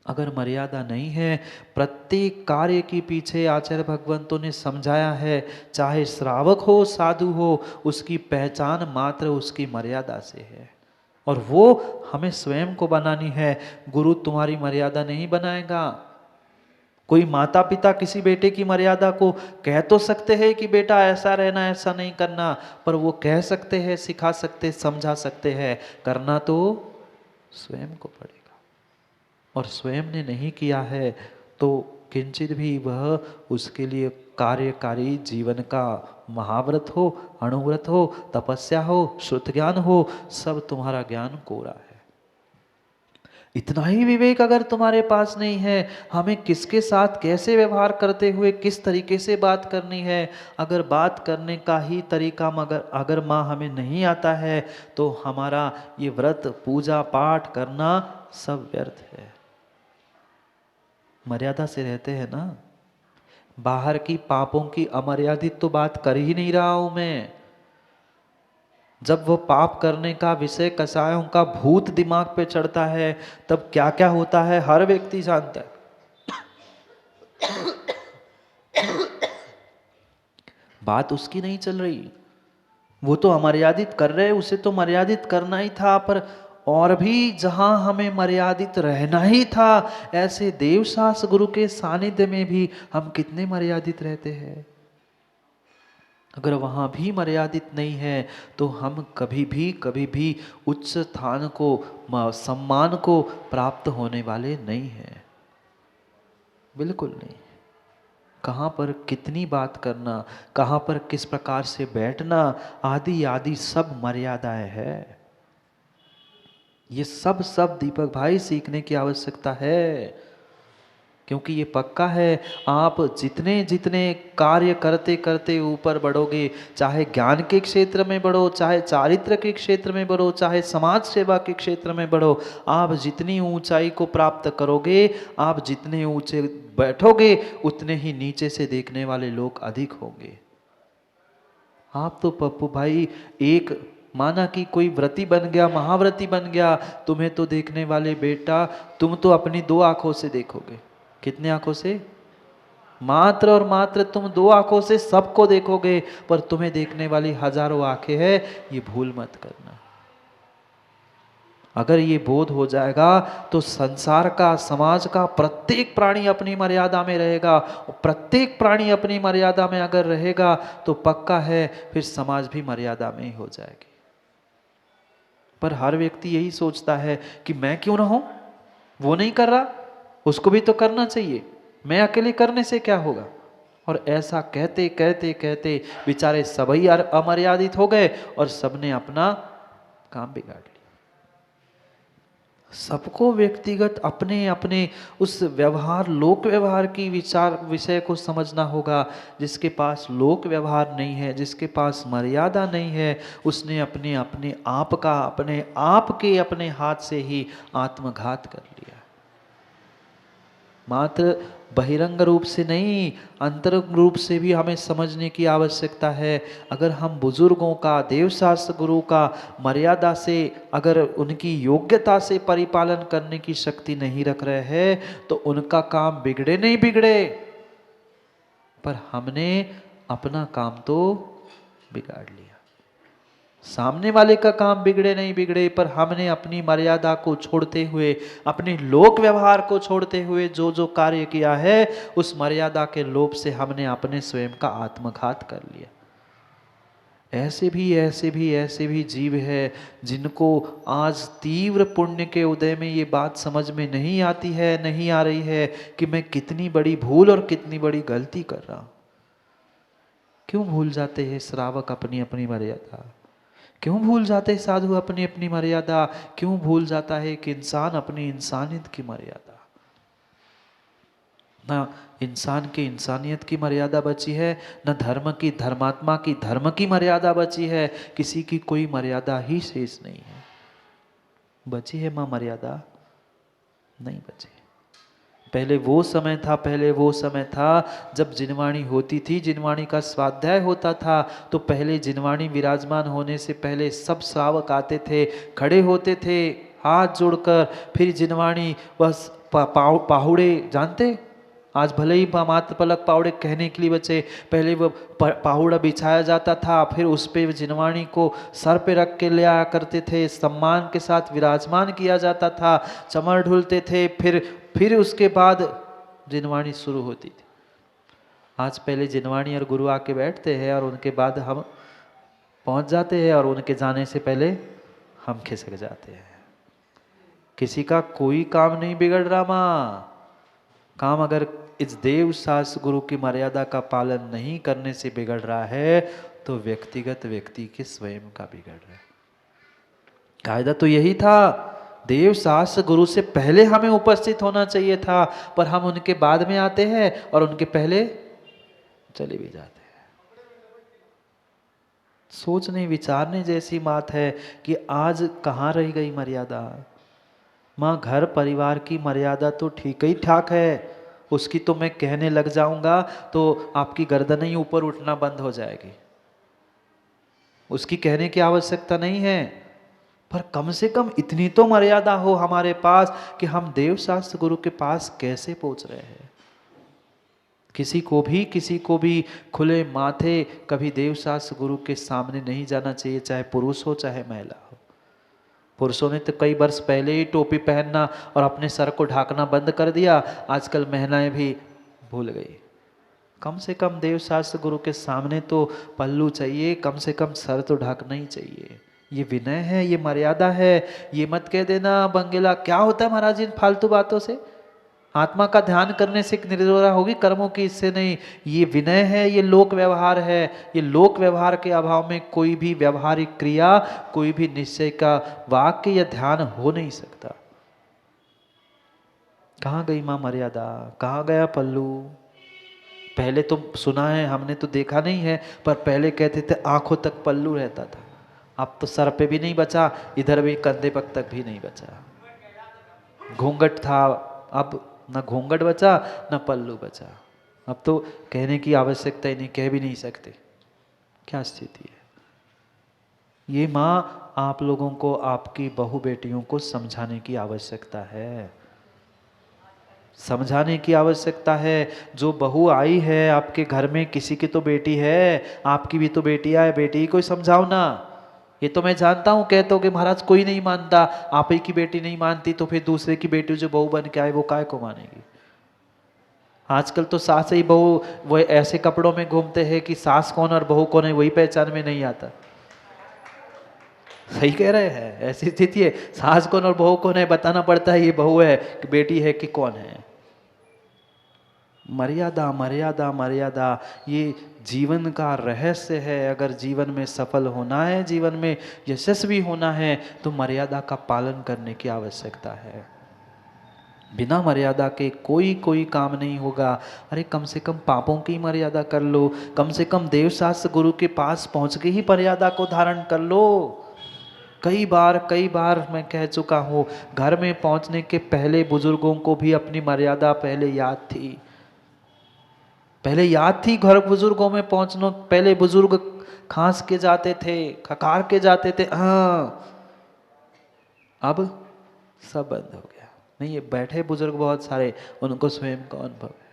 अगर मर्यादा नहीं है, प्रत्येक कार्य के पीछे आचार्य भगवंतों ने समझाया है, चाहे श्रावक हो साधु हो, उसकी पहचान मात्र उसकी मर्यादा से है, और वो हमें स्वयं को बनानी है। गुरु तुम्हारी मर्यादा नहीं बनाएगा। कोई माता पिता किसी बेटे की मर्यादा को कह तो सकते हैं कि बेटा ऐसा रहना, ऐसा नहीं करना, पर वो कह सकते हैं, सिखा सकते, समझा सकते हैं, करना तो स्वयं को पड़ेगा। और स्वयं ने नहीं किया है तो किंचित भी वह उसके लिए कार्यकारी जीवन का महाव्रत हो, अणुव्रत हो, तपस्या हो, श्रुत ज्ञान हो, सब तुम्हारा ज्ञान कोरा है। इतना ही विवेक अगर तुम्हारे पास नहीं है, हमें किसके साथ कैसे व्यवहार करते हुए किस तरीके से बात करनी है, अगर बात करने का ही तरीका अगर माँ हमें नहीं आता है, तो हमारा ये व्रत पूजा पाठ करना सब व्यर्थ है। मर्यादा से रहते हैं ना, बाहर की पापों की अमर्यादित तो बात कर ही नहीं रहा हूं मैं। जब वो पाप करने का विषय कसायों का भूत दिमाग पे चढ़ता है, तब क्या क्या होता है हर व्यक्ति जानता है। बात उसकी नहीं चल रही, वो तो अमर्यादित कर रहे, उसे तो मर्यादित करना ही था, पर और भी जहां हमें मर्यादित रहना ही था, ऐसे देवशास्त्र गुरु के सानिध्य में भी हम कितने मर्यादित रहते हैं। अगर वहाँ भी मर्यादित नहीं है, तो हम कभी भी उच्च स्थान को, सम्मान को प्राप्त होने वाले नहीं हैं, बिल्कुल नहीं। कहाँ पर कितनी बात करना, कहाँ पर किस प्रकार से बैठना, आदि आदि सब मर्यादाएं है। ये सब दीपक भाई सीखने की आवश्यकता है, क्योंकि ये पक्का है, आप जितने जितने कार्य करते करते ऊपर बढ़ोगे, चाहे ज्ञान के क्षेत्र में बढ़ो, चाहे चारित्र के क्षेत्र में बढ़ो, चाहे समाज सेवा के क्षेत्र में बढ़ो, आप जितनी ऊंचाई को प्राप्त करोगे, आप जितने ऊंचे बैठोगे, उतने ही नीचे से देखने वाले लोग अधिक होंगे। आप तो पप्पू भाई एक माना कि कोई व्रती बन गया, महाव्रती बन गया, तुम्हें तो देखने वाले बेटा, तुम तो अपनी 2 आंखों से देखोगे। कितने आंखों से? मात्र और मात्र तुम 2 आंखों से सबको देखोगे, पर तुम्हें देखने वाली हजारों आंखें हैं, ये भूल मत करना। अगर ये बोध हो जाएगा तो संसार का, समाज का प्रत्येक प्राणी अपनी मर्यादा में रहेगा, और प्रत्येक प्राणी अपनी मर्यादा में अगर रहेगा तो पक्का है फिर समाज भी मर्यादा में ही हो जाएगी। पर हर व्यक्ति यही सोचता है कि मैं क्यों ना हूं, वो नहीं कर रहा, उसको भी तो करना चाहिए, मैं अकेले करने से क्या होगा। और ऐसा कहते कहते कहते बेचारे सभी अमर्यादित हो गए और सबने अपना काम बिगाड़ लिया। सबको व्यक्तिगत अपने अपने उस व्यवहार, लोक व्यवहार की विषय को समझना होगा। जिसके पास लोक व्यवहार नहीं है, जिसके पास मर्यादा नहीं है, उसने अपने अपने आप का, अपने आप के अपने हाथ से ही आत्मघात कर लिया। मात्र बहिरंग रूप से नहीं, अंतरंग रूप से भी हमें समझने की आवश्यकता है। अगर हम बुजुर्गों का, देवशास्त्र गुरु का मर्यादा से, अगर उनकी योग्यता से परिपालन करने की शक्ति नहीं रख रहे हैं, तो उनका काम बिगड़े नहीं बिगड़े, पर हमने अपना काम तो बिगाड़ लिया। सामने वाले का काम बिगड़े नहीं बिगड़े, पर हमने अपनी मर्यादा को छोड़ते हुए, अपने लोक व्यवहार को छोड़ते हुए जो जो कार्य किया है, उस मर्यादा के लोभ से हमने अपने स्वयं का आत्मघात कर लिया। ऐसे भी जीव है जिनको आज तीव्र पुण्य के उदय में ये बात समझ में नहीं आती है, नहीं आ रही है कि मैं कितनी बड़ी भूल और कितनी बड़ी गलती कर रहा हूं। क्यों भूल जाते हैं श्रावक अपनी अपनी मर्यादा? क्यों भूल जाते साधु अपनी अपनी मर्यादा? क्यों भूल जाता है कि इंसान अपनी इंसानियत की मर्यादा? ना इंसान की इंसानियत की मर्यादा बची है, न धर्म की, धर्मात्मा की धर्म की मर्यादा बची है। किसी की कोई मर्यादा ही शेष नहीं है। बची है मां मर्यादा? नहीं बची। पहले वो समय था जब जिनवाणी होती थी, जिनवाणी का स्वाध्याय होता था, तो पहले जिनवाणी विराजमान होने से पहले सब श्रावक आते थे, खड़े होते थे हाथ जोड़कर, फिर जिनवाणी बस पाहुड़े जानते, आज भले ही मात्र पलक पाहुड़े कहने के लिए बचे, पहले वो पाहुड़ा बिछाया जाता था, फिर उस पर जिनवाणी को सर पे रख के ले आया करते थे, सम्मान के साथ विराजमान किया जाता था, चमर ढूलते थे, फिर उसके बाद जिनवाणी शुरू होती थी। आज पहले जिनवाणी और गुरु आके बैठते हैं और उनके बाद हम पहुंच जाते हैं, और उनके जाने से पहले हम खिसक जाते हैं। किसी का कोई काम नहीं बिगड़ रहा माँ। काम अगर इस देव शास्त्र गुरु की मर्यादा का पालन नहीं करने से बिगड़ रहा है, तो व्यक्तिगत व्यक्ति के स्वयं का बिगड़ रहा है। कायदा तो यही था, देव शास्त्र गुरु से पहले हमें उपस्थित होना चाहिए था, पर हम उनके बाद में आते हैं और उनके पहले चले भी जाते हैं। सोचने विचारने जैसी बात है कि आज कहाँ रह गई मर्यादा। माँ, घर परिवार की मर्यादा तो ठीक ही ठाक है, उसकी तो मैं कहने लग जाऊंगा तो आपकी गर्दन ही ऊपर उठना बंद हो जाएगी, उसकी कहने की आवश्यकता नहीं है। पर कम से कम इतनी तो मर्यादा हो हमारे पास कि हम देव शास्त्र गुरु के पास कैसे पहुंच रहे हैं। किसी को भी खुले माथे कभी देव शास्त्र गुरु के सामने नहीं जाना चाहिए, चाहे पुरुष हो चाहे महिला हो। पुरुषों ने तो कई वर्ष पहले ही टोपी पहनना और अपने सर को ढाकना बंद कर दिया, आजकल महिलाएं भी भूल गई। कम से कम देव शास्त्र गुरु के सामने तो पल्लू चाहिए, कम से कम सर तो ढकना ही चाहिए। ये विनय है, ये मर्यादा है। ये मत कह देना बंगेला क्या होता है महाराज इन फालतू बातों से, आत्मा का ध्यान करने से निर्जरा होगी, कर्मों की इससे नहीं। ये विनय है, ये लोक व्यवहार है। ये लोक व्यवहार के अभाव में कोई भी व्यवहारिक क्रिया, कोई भी निश्चय का वाक्य या ध्यान हो नहीं सकता। कहाँ गई मां मर्यादा, कहाँ गया पल्लू। पहले तो सुना है, हमने तो देखा नहीं है, पर पहले कहते थे आंखों तक पल्लू रहता था। अब तो सर पे भी नहीं बचा, इधर भी कंधे तक भी नहीं बचा। घूंघट था, अब न घूंघट बचा न पल्लू बचा। अब तो कहने की आवश्यकता ही नहीं, कह भी नहीं सकते। क्या स्थिति है ये। माँ, आप लोगों को आपकी बहू बेटियों को समझाने की आवश्यकता है, समझाने की आवश्यकता है। जो बहू आई है आपके घर में, किसी की तो बेटी है, आपकी भी तो बेटी है, बेटी को समझाओ ना। ये तो मैं जानता हूँ, कहते हो कि महाराज कोई नहीं मानता, आप ही की बेटी नहीं मानती तो फिर दूसरे की बेटी जो बहू बन के आए वो काय को मानेगी। आजकल तो सास ही बहू वो ऐसे कपड़ों में घूमते हैं कि सास कौन और बहू कौन है वही पहचान में नहीं आता। सही कह रहे हैं, ऐसी स्थिति है, सास कौन और बहू कौन है बताना पड़ता है, ये बहू है कि बेटी है कि कौन है। मर्यादा मर्यादा मर्यादा, ये जीवन का रहस्य है। अगर जीवन में सफल होना है, जीवन में यशस्वी होना है, तो मर्यादा का पालन करने की आवश्यकता है। बिना मर्यादा के कोई काम नहीं होगा। अरे कम से कम पापों की मर्यादा कर लो, कम से कम देव शास्त्र गुरु के पास पहुंच के ही मर्यादा को धारण कर लो। कई बार मैं कह चुका हूँ, घर में पहुंचने के पहले बुजुर्गों को भी अपनी मर्यादा पहले याद थी। घर बुजुर्गों में पहुंचना, पहले बुजुर्ग खांस के जाते थे, खकार के जाते थे, हाँ अब सब बंद हो गया। नहीं, ये बैठे बुजुर्ग बहुत सारे, उनको स्वयं का अनुभव है।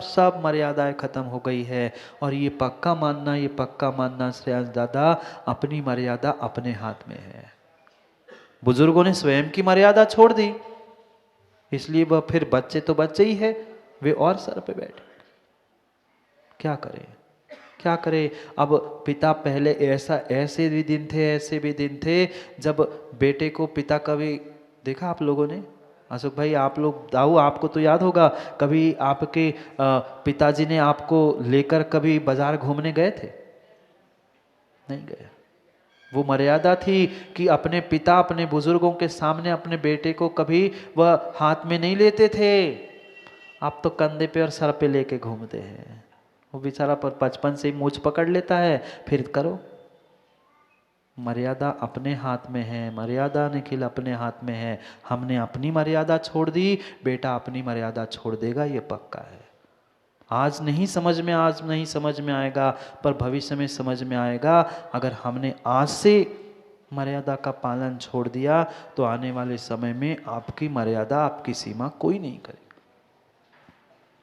सब मर्यादाएं खत्म हो गई है। और ये पक्का मानना श्रेयांश दादा, अपनी मर्यादा अपने हाथ में है। बुजुर्गों ने स्वयं की मर्यादा छोड़ दी, इसलिए वह फिर बच्चे तो बच्चे ही है, वे और सर पे बैठे। क्या करें। अब पिता पहले ऐसे भी दिन थे जब बेटे को पिता, कभी देखा आप लोगों ने, अशोक भाई आप लोग, दाऊ आपको तो याद होगा, कभी आपके पिताजी ने आपको लेकर कभी बाजार घूमने गए थे? नहीं गए। वो मर्यादा थी कि अपने पिता, अपने बुजुर्गों के सामने अपने बेटे को कभी वह हाथ में नहीं लेते थे। आप तो कंधे पे और सर पे लेके घूमते हैं। वो बेचारा पर बचपन से ही मूंछ पकड़ लेता है, फिर करो। मर्यादा अपने हाथ में है, मर्यादा निखिल अपने हाथ में है। हमने अपनी मर्यादा छोड़ दी, बेटा अपनी मर्यादा छोड़ देगा, ये पक्का है। आज नहीं समझ में आएगा, पर भविष्य में समझ में आएगा। अगर हमने आज से मर्यादा का पालन छोड़ दिया, तो आने वाले समय में आपकी मर्यादा, आपकी सीमा कोई नहीं करेगा।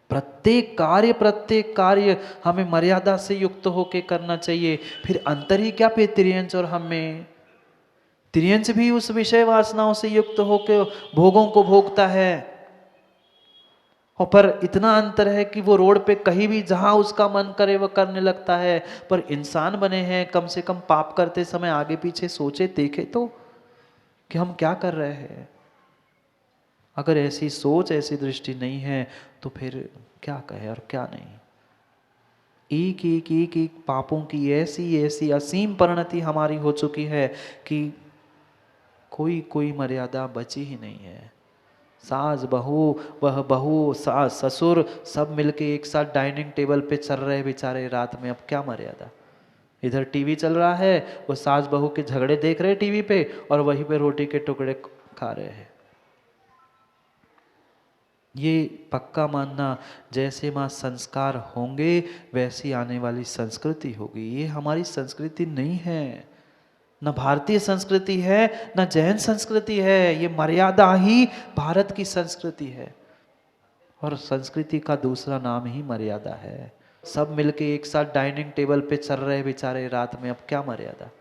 प्रत्येक कार्य हमें मर्यादा से युक्त होकर करना चाहिए। फिर अंतर ही क्या फिर त्रियंच और हम में। त्रियंच भी उस विषय वासनाओं से युक्त होकर भोगों को भोगता है, और पर इतना अंतर है कि वो रोड पे कहीं भी जहां उसका मन करे वो करने लगता है। पर इंसान बने हैं, कम से कम पाप करते समय आगे पीछे सोचे, देखे तो कि हम क्या कर रहे हैं। अगर ऐसी सोच ऐसी दृष्टि नहीं है तो फिर क्या कहे और क्या नहीं। एक एक एक एक पापों की ऐसी ऐसी असीम परिणति हमारी हो चुकी है कि कोई कोई मर्यादा बची ही नहीं है। सास बहू, वह बहू सास ससुर सब मिलके एक साथ डाइनिंग टेबल पे चल रहे बेचारे रात में, अब क्या मर्यादा। इधर टीवी चल रहा है, वो सास बहू के झगड़े देख रहे टीवी पे और वहीं पे रोटी के टुकड़े खा रहे हैं। ये पक्का मानना, जैसे माँ संस्कार होंगे वैसी आने वाली संस्कृति होगी। ये हमारी संस्कृति नहीं है, न भारतीय संस्कृति है न जैन संस्कृति है। ये मर्यादा ही भारत की संस्कृति है और संस्कृति का दूसरा नाम ही मर्यादा है। सब मिलके एक साथ डाइनिंग टेबल पे चल रहे बेचारे रात में, अब क्या मर्यादा।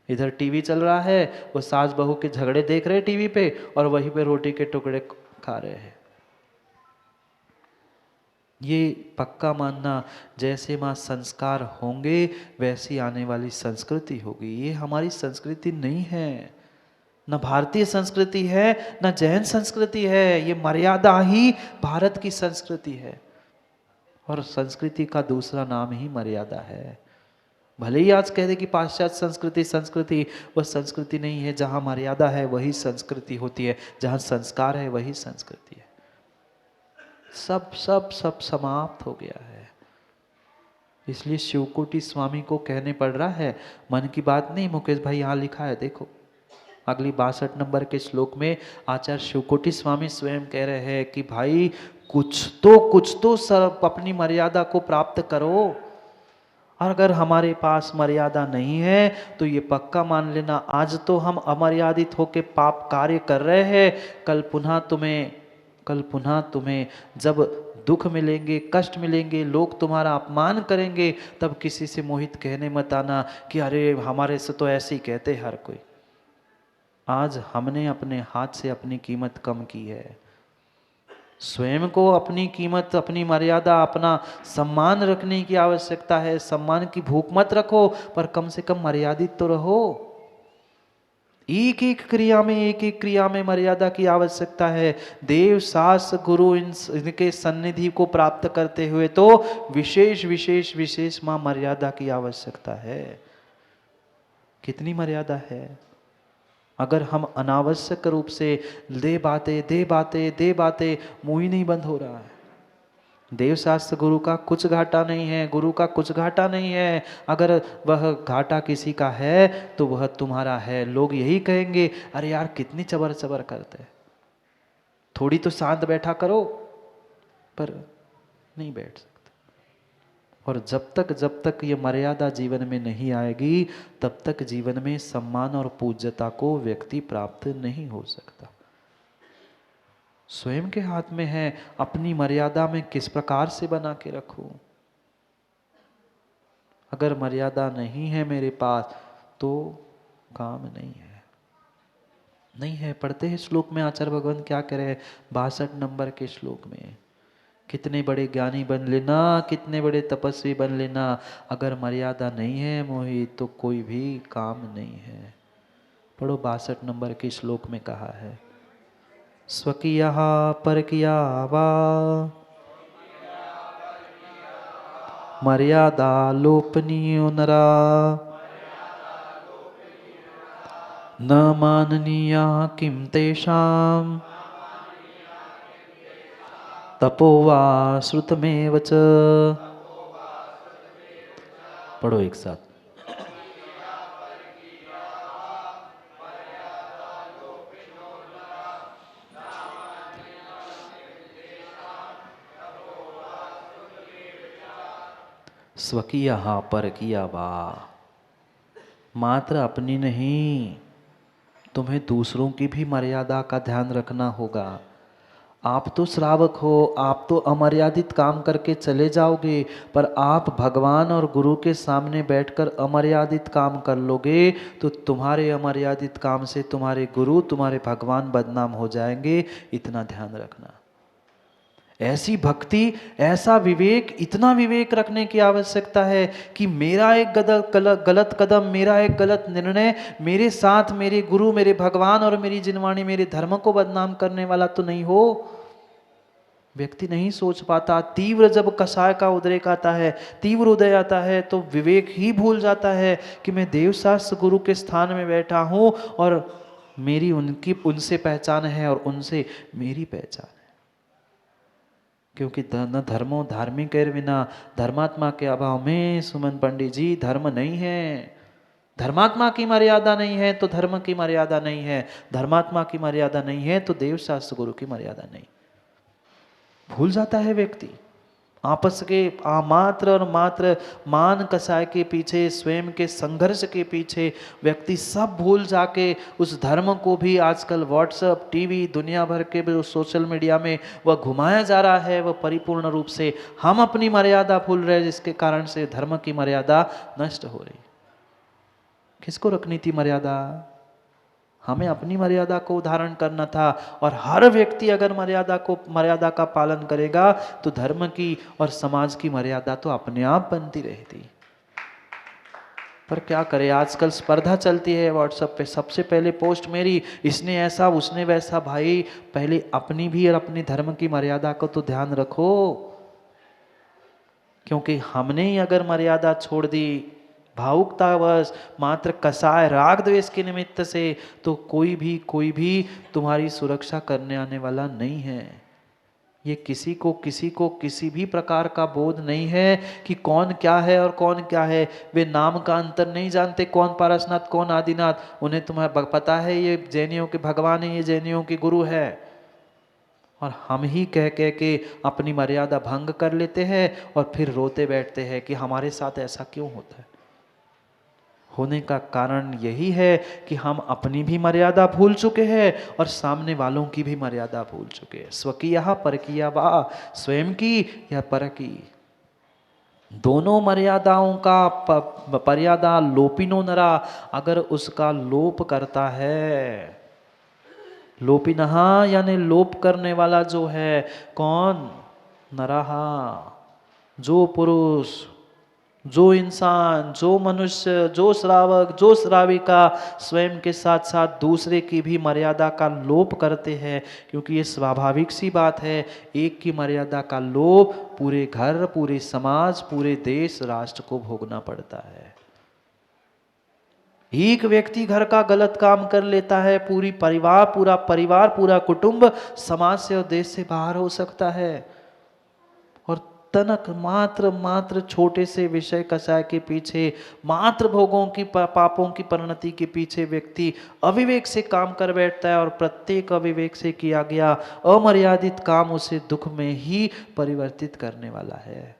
इधर टीवी चल रहा है, वो सास बहू के झगड़े देख रहे टीवी पे और वहीं पे रोटी के टुकड़े खा रहे हैं। ये पक्का मानना, जैसे माँ संस्कार होंगे वैसी आने वाली संस्कृति होगी। ये हमारी संस्कृति नहीं है, न भारतीय संस्कृति है न जैन संस्कृति है। ये मर्यादा ही भारत की संस्कृति है और संस्कृति का दूसरा नाम ही मर्यादा है। भले ही आज कह दे कि पाश्चात्य संस्कृति संस्कृति, वह संस्कृति नहीं है। जहाँ मर्यादा है वही संस्कृति होती है, जहाँ संस्कार है वही संस्कृति है। सब सब सब समाप्त हो गया है। इसलिए शिवकोटि स्वामी को कहने पड़ रहा है, मन की बात नहीं मुकेश भाई, यहाँ लिखा है देखो, अगली 62 नंबर के श्लोक में आचार्य शिवकोटि स्वामी स्वयं कह रहे हैं कि भाई कुछ तो सब अपनी मर्यादा को प्राप्त करो। और अगर हमारे पास मर्यादा नहीं है तो ये पक्का मान लेना, आज तो हम अमर्यादित होकर पाप कार्य कर रहे हैं, कल पुनः तुम्हें जब दुख मिलेंगे, कष्ट मिलेंगे, लोग तुम्हारा अपमान करेंगे, तब किसी से मोहित कहने मत आना कि अरे हमारे से तो ऐसे ही कहते हर कोई। आज हमने अपने हाथ से अपनी कीमत कम की है। स्वयं को अपनी कीमत, अपनी मर्यादा, अपना सम्मान रखने की आवश्यकता है। सम्मान की भूख मत रखो, पर कम से कम मर्यादित तो रहो। एक एक क्रिया में मर्यादा की आवश्यकता है। देव शास्त्र गुरु इनके सन्निधि को प्राप्त करते हुए तो विशेष मां मर्यादा की आवश्यकता है। कितनी मर्यादा है। अगर हम अनावश्यक रूप से दे बातें, मुंह ही नहीं बंद हो रहा है। देव शास्त्र गुरु का कुछ घाटा नहीं है, गुरु का कुछ घाटा नहीं है। अगर वह घाटा किसी का है तो वह तुम्हारा है। लोग यही कहेंगे, अरे यार कितनी चबर चबर करते, थोड़ी तो शांत बैठा करो, पर नहीं बैठ सकते। और जब तक ये मर्यादा जीवन में नहीं आएगी, तब तक जीवन में सम्मान और पूज्यता को व्यक्ति प्राप्त नहीं हो सकता। स्वयं के हाथ में है, अपनी मर्यादा में किस प्रकार से बना के रखूं। अगर मर्यादा नहीं है मेरे पास तो काम नहीं है। पढ़ते हैं श्लोक में आचार्य भगवान क्या कह रहे हैं 62 नंबर के श्लोक में, कितने बड़े ज्ञानी बन लेना, कितने बड़े तपस्वी बन लेना, अगर मर्यादा नहीं है मोहित तो कोई भी काम नहीं है। पढ़ो 62 नंबर के श्लोक में कहा है, स्वकीयः परकीया वा मर्यादा लोपनीयो नरा न माननीया किम तेषाम् तपो वा श्रुतमेव च। पढ़ो एक साथ। स्वकीय परकीया वा, मात्र अपनी नहीं, तुम्हें दूसरों की भी मर्यादा का ध्यान रखना होगा। आप तो श्रावक हो, आप तो अमर्यादित काम करके चले जाओगे, पर आप भगवान और गुरु के सामने बैठकर अमर्यादित काम कर लोगे तो तुम्हारे अमर्यादित काम से तुम्हारे गुरु, तुम्हारे भगवान बदनाम हो जाएंगे। इतना ध्यान रखना। ऐसी भक्ति, ऐसा विवेक, इतना विवेक रखने की आवश्यकता है कि मेरा एक गलत कदम, मेरा एक गलत निर्णय मेरे साथ मेरे गुरु, मेरे भगवान और मेरी जिनवाणी, मेरे धर्म को बदनाम करने वाला तो नहीं हो। व्यक्ति नहीं सोच पाता। तीव्र जब कषाय का उद्रेक आता है, तीव्र उदय आता है, तो विवेक ही भूल जाता है कि मैं देवशास्त्र गुरु के स्थान में बैठा हूं और मेरी उनसे पहचान है और उनसे मेरी पहचान है। क्योंकि न धर्मो धार्मिक विना धर्मात्मा के अभाव में, सुमन पंडित जी, धर्म नहीं है। धर्मात्मा की मर्यादा नहीं है तो धर्म की मर्यादा नहीं है, धर्मात्मा की मर्यादा नहीं है तो देवशास्त्र गुरु की मर्यादा नहीं। भूल जाता है व्यक्ति। आपस के मात्र और मात्र मान कसाय के पीछे, स्वयं के संघर्ष के पीछे व्यक्ति सब भूल जाके उस धर्म को भी आजकल व्हाट्सएप, टीवी, दुनिया भर के जो सोशल मीडिया में वह घुमाया जा रहा है, वह परिपूर्ण रूप से हम अपनी मर्यादा भूल रहे, जिसके कारण से धर्म की मर्यादा नष्ट हो रही। किसको रखनी थी मर्यादा? हमें अपनी मर्यादा को धारण करना था। और हर व्यक्ति अगर मर्यादा का पालन करेगा तो धर्म की और समाज की मर्यादा तो अपने आप बनती रहती। पर क्या करे, आजकल स्पर्धा चलती है व्हाट्सएप पे, सबसे पहले पोस्ट मेरी, इसने ऐसा उसने वैसा। भाई पहले अपनी भी और अपनी धर्म की मर्यादा को तो ध्यान रखो, क्योंकि हमने ही अगर मर्यादा छोड़ दी भावुकतावश, मात्र कसाय राग द्वेष के निमित्त से, तो कोई भी तुम्हारी सुरक्षा करने आने वाला नहीं है। ये किसी को किसी भी प्रकार का बोध नहीं है कि कौन क्या है और कौन क्या है। वे नाम का अंतर नहीं जानते, कौन पारसनाथ कौन आदिनाथ। उन्हें तुम्हें पता है ये जैनियों के भगवान है, ये जैनियों के गुरु है। और हम ही कह के अपनी मर्यादा भंग कर लेते हैं और फिर रोते बैठते हैं कि हमारे साथ ऐसा क्यों होता है। होने का कारण यही है कि हम अपनी भी मर्यादा भूल चुके हैं और सामने वालों की भी मर्यादा भूल चुके हैं। स्वकीया परकीया वा, स्वयं की या पर की, दोनों मर्यादाओं का मर्यादा लोपिनो नरा, अगर उसका लोप करता है, लोपिनहा यानी लोप करने वाला जो है, कौन? नरहा, जो पुरुष, जो इंसान, जो मनुष्य, जो श्रावक, जो श्राविका स्वयं के साथ साथ दूसरे की भी मर्यादा का लोप करते हैं। क्योंकि ये स्वाभाविक सी बात है, एक की मर्यादा का लोप पूरे घर, पूरे समाज, पूरे देश, राष्ट्र को भोगना पड़ता है। एक व्यक्ति घर का गलत काम कर लेता है, पूरा परिवार, पूरा कुटुंब समाज से और देश से बाहर हो सकता है। और तनक मात्र छोटे से विषय कषाय के पीछे, मात्र भोगों की पापों की परिणति के पीछे व्यक्ति अविवेक से काम कर बैठता है और प्रत्येक अविवेक से किया गया अमर्यादित काम उसे दुख में ही परिवर्तित करने वाला है।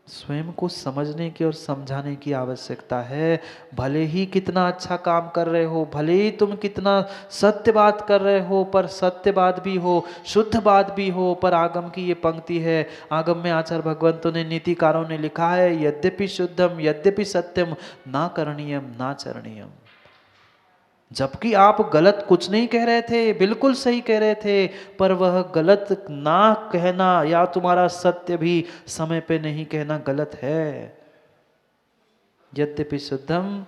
स्वयं को समझने की और समझाने की आवश्यकता है। भले ही कितना अच्छा काम कर रहे हो, भले ही तुम कितना सत्य बात कर रहे हो, पर सत्य बात भी हो, शुद्ध बात भी हो, पर आगम की ये पंक्ति है, आगम में आचार्य भगवंतों ने, नीतिकारों ने लिखा है, यद्यपि शुद्धम यद्यपि सत्यम ना करणीयम ना चरणीयम। जबकि आप गलत कुछ नहीं कह रहे थे, बिल्कुल सही कह रहे थे, पर वह गलत ना कहना या तुम्हारा सत्य भी समय पे नहीं कहना गलत है। यद्यपि शुद्धम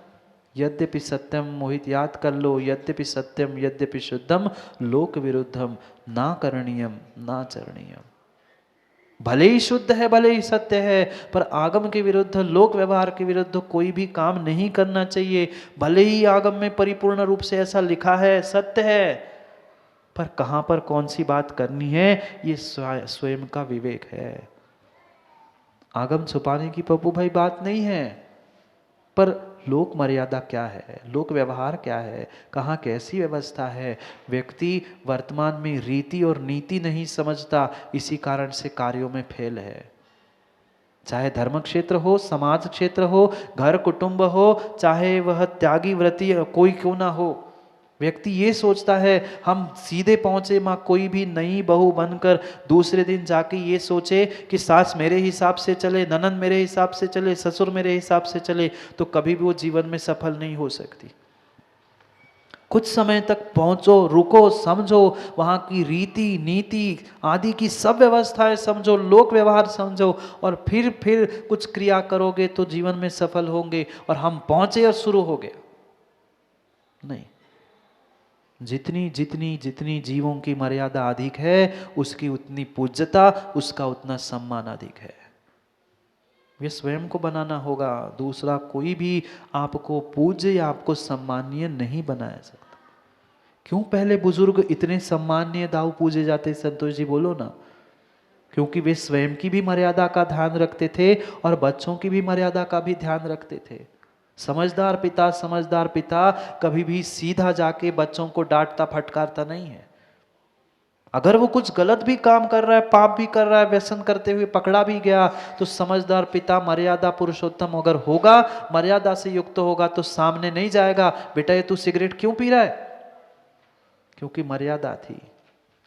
यद्यपि सत्यम, मोहित याद कर लो, यद्यपि सत्यम यद्यपि शुद्धम लोक विरुद्धम ना करणीयम ना चरणीयम। भले ही शुद्ध है, भले ही सत्य है, पर आगम के विरुद्ध, लोक व्यवहार के विरुद्ध कोई भी काम नहीं करना चाहिए। भले ही आगम में परिपूर्ण रूप से ऐसा लिखा है, सत्य है, पर कहां पर कौन सी बात करनी है, ये स्वयं का विवेक है। आगम छुपाने की पप्पू भाई बात नहीं है, पर लोक मर्यादा क्या है, लोक व्यवहार क्या है, कहाँ कैसी व्यवस्था है। व्यक्ति वर्तमान में रीति और नीति नहीं समझता, इसी कारण से कार्यों में फेल है। चाहे धर्म क्षेत्र हो, समाज क्षेत्र हो, घर कुटुंब हो, चाहे वह त्यागी व्रती कोई क्यों ना हो, व्यक्ति ये सोचता है हम सीधे पहुंचे माँ, कोई भी नई बहू बनकर दूसरे दिन जाके ये सोचे कि सास मेरे हिसाब से चले, ननद मेरे हिसाब से चले, ससुर मेरे हिसाब से चले, तो कभी भी वो जीवन में सफल नहीं हो सकती। कुछ समय तक पहुंचो, रुको, समझो, वहां की रीति नीति आदि की सब व्यवस्थाएं समझो, लोक व्यवहार समझो, और फिर कुछ क्रिया करोगे तो जीवन में सफल होंगे। और हम पहुंचे और शुरू हो गया, नहीं। जितनी जितनी जितनी जीवों की मर्यादा अधिक है, उसकी उतनी पूज्यता, उसका उतना सम्मान अधिक है। ये स्वयं को बनाना होगा, दूसरा कोई भी आपको पूज्य या आपको सम्मानीय नहीं बनाया सकता। क्यों पहले बुजुर्ग इतने सम्मानीय दाऊ पूजे जाते, संतोष जी बोलो ना? क्योंकि वे स्वयं की भी मर्यादा का ध्यान रखते थे और बच्चों की भी मर्यादा का भी ध्यान रखते थे। समझदार पिता कभी भी सीधा जाके बच्चों को डांटता फटकारता नहीं है। अगर वो कुछ गलत भी काम कर रहा है, पाप भी कर रहा है, व्यसन करते हुए पकड़ा भी गया, तो समझदार पिता मर्यादा पुरुषोत्तम अगर होगा, मर्यादा से युक्त होगा, तो सामने नहीं जाएगा, बेटा ये तू सिगरेट क्यों पी रहा है, क्योंकि मर्यादा थी।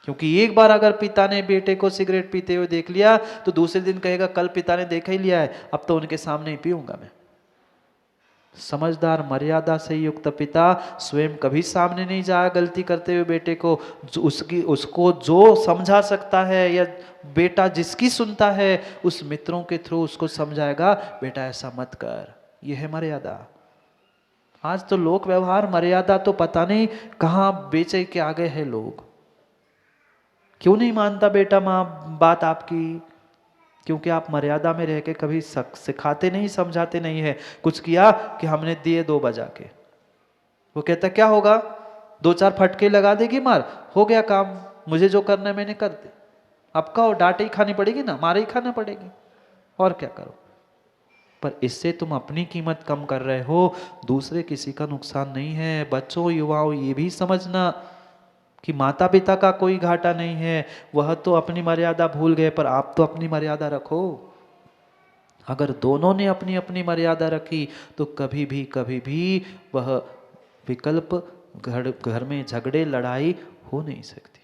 क्योंकि एक बार अगर पिता ने बेटे को सिगरेट पीते हुए देख लिया, तो दूसरे दिन कहेगा कल पिता ने देखा ही लिया है, अब तो उनके सामने ही पीऊंगा मैं। समझदार मर्यादा से युक्त पिता स्वयं कभी सामने नहीं जाए गलती करते हुए बेटे को, उसको जो समझा सकता है या बेटा जिसकी सुनता है, उस मित्रों के थ्रू उसको समझाएगा, बेटा ऐसा मत कर, यह है मर्यादा। आज तो लोक व्यवहार मर्यादा तो पता नहीं कहां बेचे के आ गए हैं लोग। क्यों नहीं मानता बेटा माँ बात आपकी? क्योंकि आप मर्यादा में रह के कभी सिखाते नहीं, समझाते नहीं है। कुछ किया कि हमने दिए 2 बजा के, वो कहता क्या होगा, 2-4 फटके लगा देगी मार, हो गया काम, मुझे जो करना है मैंने कर दे। अब कहो डांटे ही खानी पड़ेगी ना, मारे ही खाना पड़ेगी, और क्या करो। पर इससे तुम अपनी कीमत कम कर रहे हो, दूसरे किसी का नुकसान नहीं है। बच्चों युवाओं ये भी समझना कि माता पिता का कोई घाटा नहीं है, वह तो अपनी मर्यादा भूल गए, पर आप तो अपनी मर्यादा रखो। अगर दोनों ने अपनी अपनी मर्यादा रखी तो कभी भी वह विकल्प घर में झगड़े लड़ाई हो नहीं सकती।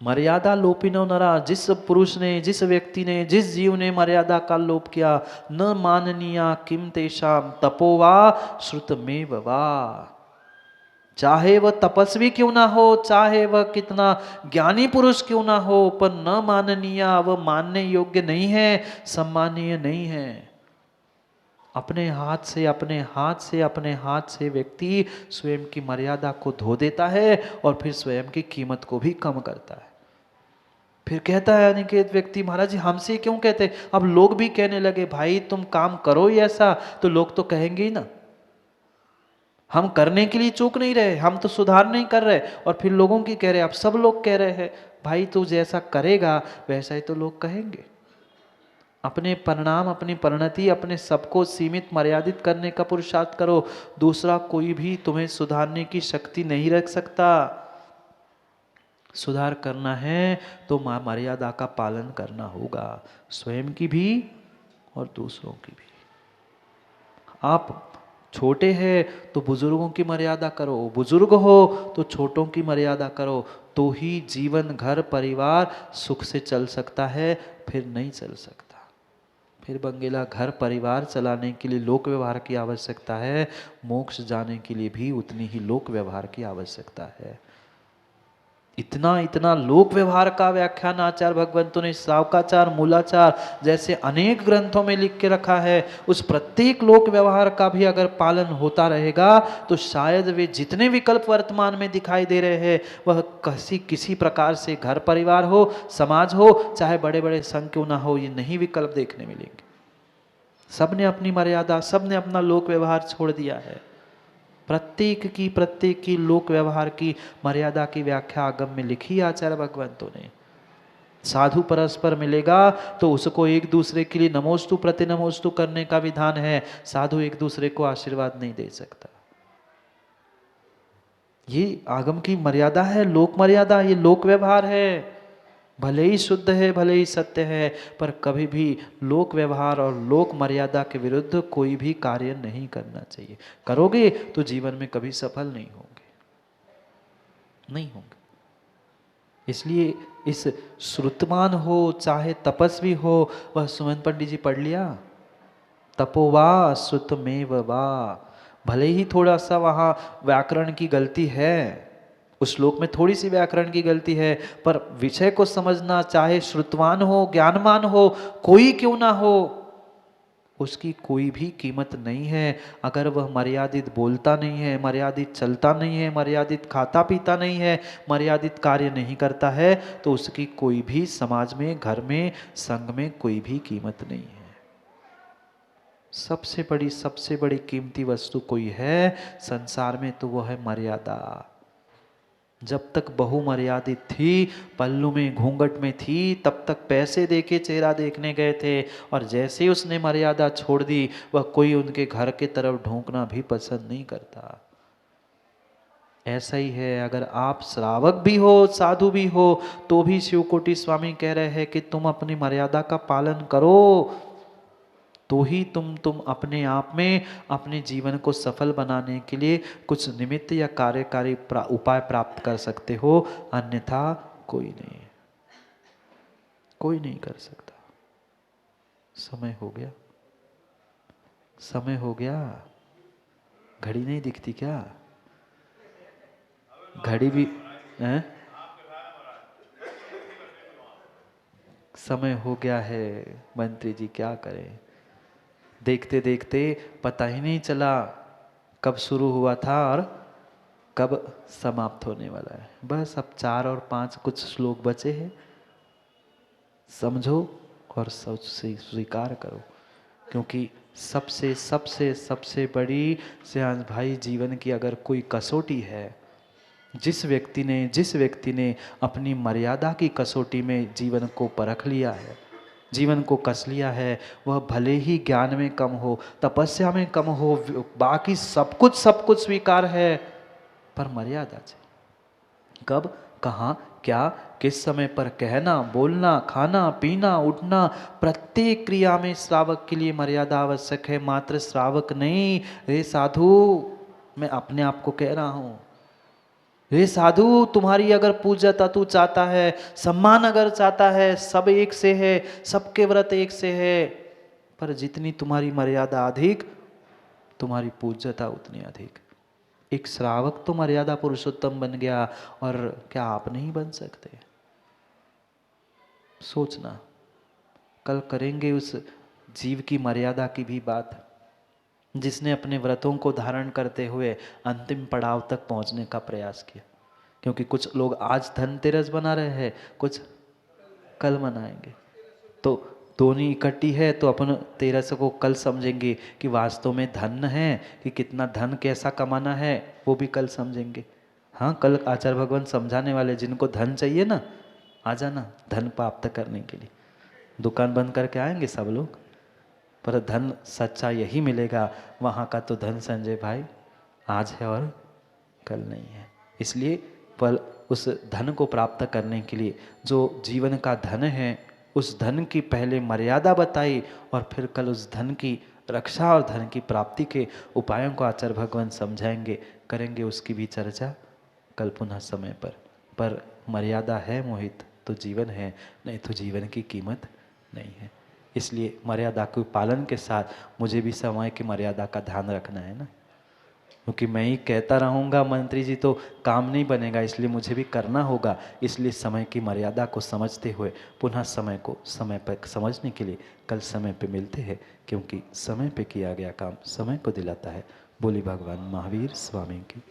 मर्यादा लोपिनो नरा, जिस पुरुष ने, जिस व्यक्ति ने, जिस जीव ने मर्यादा का लोप किया, न माननीया किम तेषाम तपोवा श्रुतमेव वा। चाहे वह तपस्वी क्यों ना हो, चाहे वह कितना ज्ञानी पुरुष क्यों ना हो, पर न माननीय, वह मानने योग्य नहीं है, सम्मानीय नहीं है। अपने हाथ से व्यक्ति स्वयं की मर्यादा को धो देता है और फिर स्वयं की कीमत को भी कम करता है। फिर कहता है अनिकेत व्यक्ति, महाराज जी हमसे क्यों कहते, अब लोग भी कहने लगे भाई तुम काम करो ही ऐसा, तो लोग तो कहेंगे ही ना। हम करने के लिए चूक नहीं रहे, हम तो सुधार नहीं कर रहे, और फिर लोगों की कह रहे, अब सब लोग कह रहे हैं भाई तू जैसा करेगा वैसा ही तो लोग कहेंगे। अपने परिणाम, अपनी परिणति, अपने सबको सीमित मर्यादित करने का पुरुषार्थ करो। दूसरा कोई भी तुम्हें सुधारने की शक्ति नहीं रख सकता। सुधार करना है तो मर्यादा का पालन करना होगा, स्वयं की भी और दूसरों की भी। आप छोटे हैं तो बुजुर्गों की मर्यादा करो, बुजुर्ग हो तो छोटों की मर्यादा करो, तो ही जीवन, घर, परिवार सुख से चल सकता है, फिर नहीं चल सकता। फिर बंगेला घर परिवार चलाने के लिए लोक व्यवहार की आवश्यकता है, मोक्ष जाने के लिए भी उतनी ही लोक व्यवहार की आवश्यकता है। इतना लोक व्यवहार का व्याख्यान आचार्य भगवंतों ने शावकाचार, मूलाचार जैसे अनेक ग्रंथों में लिख के रखा है। उस प्रत्येक लोक व्यवहार का भी अगर पालन होता रहेगा तो शायद वे जितने विकल्प वर्तमान में दिखाई दे रहे हैं वह किसी प्रकार से घर परिवार हो, समाज हो, चाहे बड़े बड़े संघ क्यों ना हो, ये नहीं विकल्प देखने मिलेंगे। सबने अपनी मर्यादा, सबने अपना लोक व्यवहार छोड़ दिया है। प्रत्येक की लोक व्यवहार की मर्यादा की व्याख्या आगम में लिखी आचार्य भगवंतों ने। साधु परस्पर मिलेगा तो उसको एक दूसरे के लिए नमोस्तु प्रति नमोस्तु करने का विधान है, साधु एक दूसरे को आशीर्वाद नहीं दे सकता। ये आगम की मर्यादा है, लोक मर्यादा, ये लोक व्यवहार है। भले ही शुद्ध है, भले ही सत्य है, पर कभी भी लोक व्यवहार और लोक मर्यादा के विरुद्ध कोई भी कार्य नहीं करना चाहिए। करोगे तो जीवन में कभी सफल नहीं होंगे। इसलिए इस श्रुतमान हो चाहे तपस्वी हो, वह सुमन पंडित जी पढ़ लिया, तपोवा श्रुतमेव वा, भले ही थोड़ा सा वहाँ व्याकरण की गलती है, उस श्लोक में थोड़ी सी व्याकरण की गलती है, पर विषय को समझना, चाहे श्रुतवान हो, ज्ञानवान हो, कोई क्यों ना हो, उसकी कोई भी कीमत नहीं है अगर वह मर्यादित बोलता नहीं है, मर्यादित चलता नहीं है, मर्यादित खाता पीता नहीं है, मर्यादित कार्य नहीं करता है, तो उसकी कोई भी समाज में, घर में, संघ में कोई भी कीमत नहीं है। सबसे बड़ी कीमती वस्तु कोई है संसार में तो वो है मर्यादा। जब तक बहू मर्यादित थी, पल्लू में घूंघट में थी, तब तक पैसे देके चेहरा देखने गए थे, और जैसे ही उसने मर्यादा छोड़ दी, वह कोई उनके घर के तरफ ढूंकना भी पसंद नहीं करता। ऐसा ही है, अगर आप श्रावक भी हो, साधु भी हो, तो भी शिवकोटि स्वामी कह रहे हैं कि तुम अपनी मर्यादा का पालन करो, तो ही तुम अपने आप में अपने जीवन को सफल बनाने के लिए कुछ निमित्त या कार्यकारी उपाय प्राप्त कर सकते हो, अन्यथा कोई नहीं, कोई नहीं कर सकता। समय हो गया, समय हो गया। घड़ी नहीं दिखती क्या? घड़ी भी है? समय हो गया है मंत्री जी, क्या करें? देखते देखते पता ही नहीं चला कब शुरू हुआ था और कब समाप्त होने वाला है। बस अब 4 और 5 कुछ श्लोक बचे हैं, समझो और सोच से स्वीकार करो, क्योंकि सबसे सबसे सबसे बड़ी श्रेयांश भाई जीवन की अगर कोई कसौटी है, जिस व्यक्ति ने अपनी मर्यादा की कसौटी में जीवन को परख लिया है, जीवन को कस लिया है, वह भले ही ज्ञान में कम हो, तपस्या में कम हो, बाकी सब कुछ स्वीकार है, पर मर्यादा चाहिए। कब, कहाँ, क्या, किस समय पर कहना, बोलना, खाना, पीना, उठना, प्रत्येक क्रिया में श्रावक के लिए मर्यादा आवश्यक है, मात्र श्रावक नहीं। रे साधु, मैं अपने आप को कह रहा हूँ, हे साधु, तुम्हारी अगर पूज्यता तू चाहता है, सम्मान अगर चाहता है, सब एक से है, सबके व्रत एक से है, पर जितनी तुम्हारी मर्यादा अधिक, तुम्हारी पूज्यता उतनी अधिक। एक श्रावक तो मर्यादा पुरुषोत्तम बन गया, और क्या आप नहीं बन सकते? सोचना, कल करेंगे उस जीव की मर्यादा की भी बात, जिसने अपने व्रतों को धारण करते हुए अंतिम पड़ाव तक पहुंचने का प्रयास किया। क्योंकि कुछ लोग आज धनतेरस बना रहे हैं, कुछ कल मनाएंगे, तो दोनों इकट्ठी है, तो अपन तेरस को कल समझेंगे कि वास्तव में धन है, कि कितना धन कैसा कमाना है, वो भी कल समझेंगे। हाँ, कल आचार्य भगवान समझाने वाले, जिनको धन चाहिए ना, आ जाना धन प्राप्त करने के लिए। दुकान बंद करके आएंगे सब लोग, पर धन सच्चा यही मिलेगा। वहाँ का तो धन संजय भाई आज है और कल नहीं है। इसलिए पर उस धन को प्राप्त करने के लिए जो जीवन का धन है, उस धन की पहले मर्यादा बताई, और फिर कल उस धन की रक्षा और धन की प्राप्ति के उपायों को आचार्य भगवान समझाएंगे, करेंगे उसकी भी चर्चा कल पुनः समय पर मर्यादा है मोहित तो जीवन है, नहीं तो जीवन की कीमत नहीं है। इसलिए मर्यादा के पालन के साथ मुझे भी समय की मर्यादा का ध्यान रखना है ना, क्योंकि मैं ही कहता रहूँगा मंत्री जी तो काम नहीं बनेगा, इसलिए मुझे भी करना होगा। इसलिए समय की मर्यादा को समझते हुए पुनः समय को समय पर समझने के लिए कल समय पे मिलते हैं, क्योंकि समय पे किया गया काम समय को दिलाता है। बोली भगवान महावीर स्वामी की।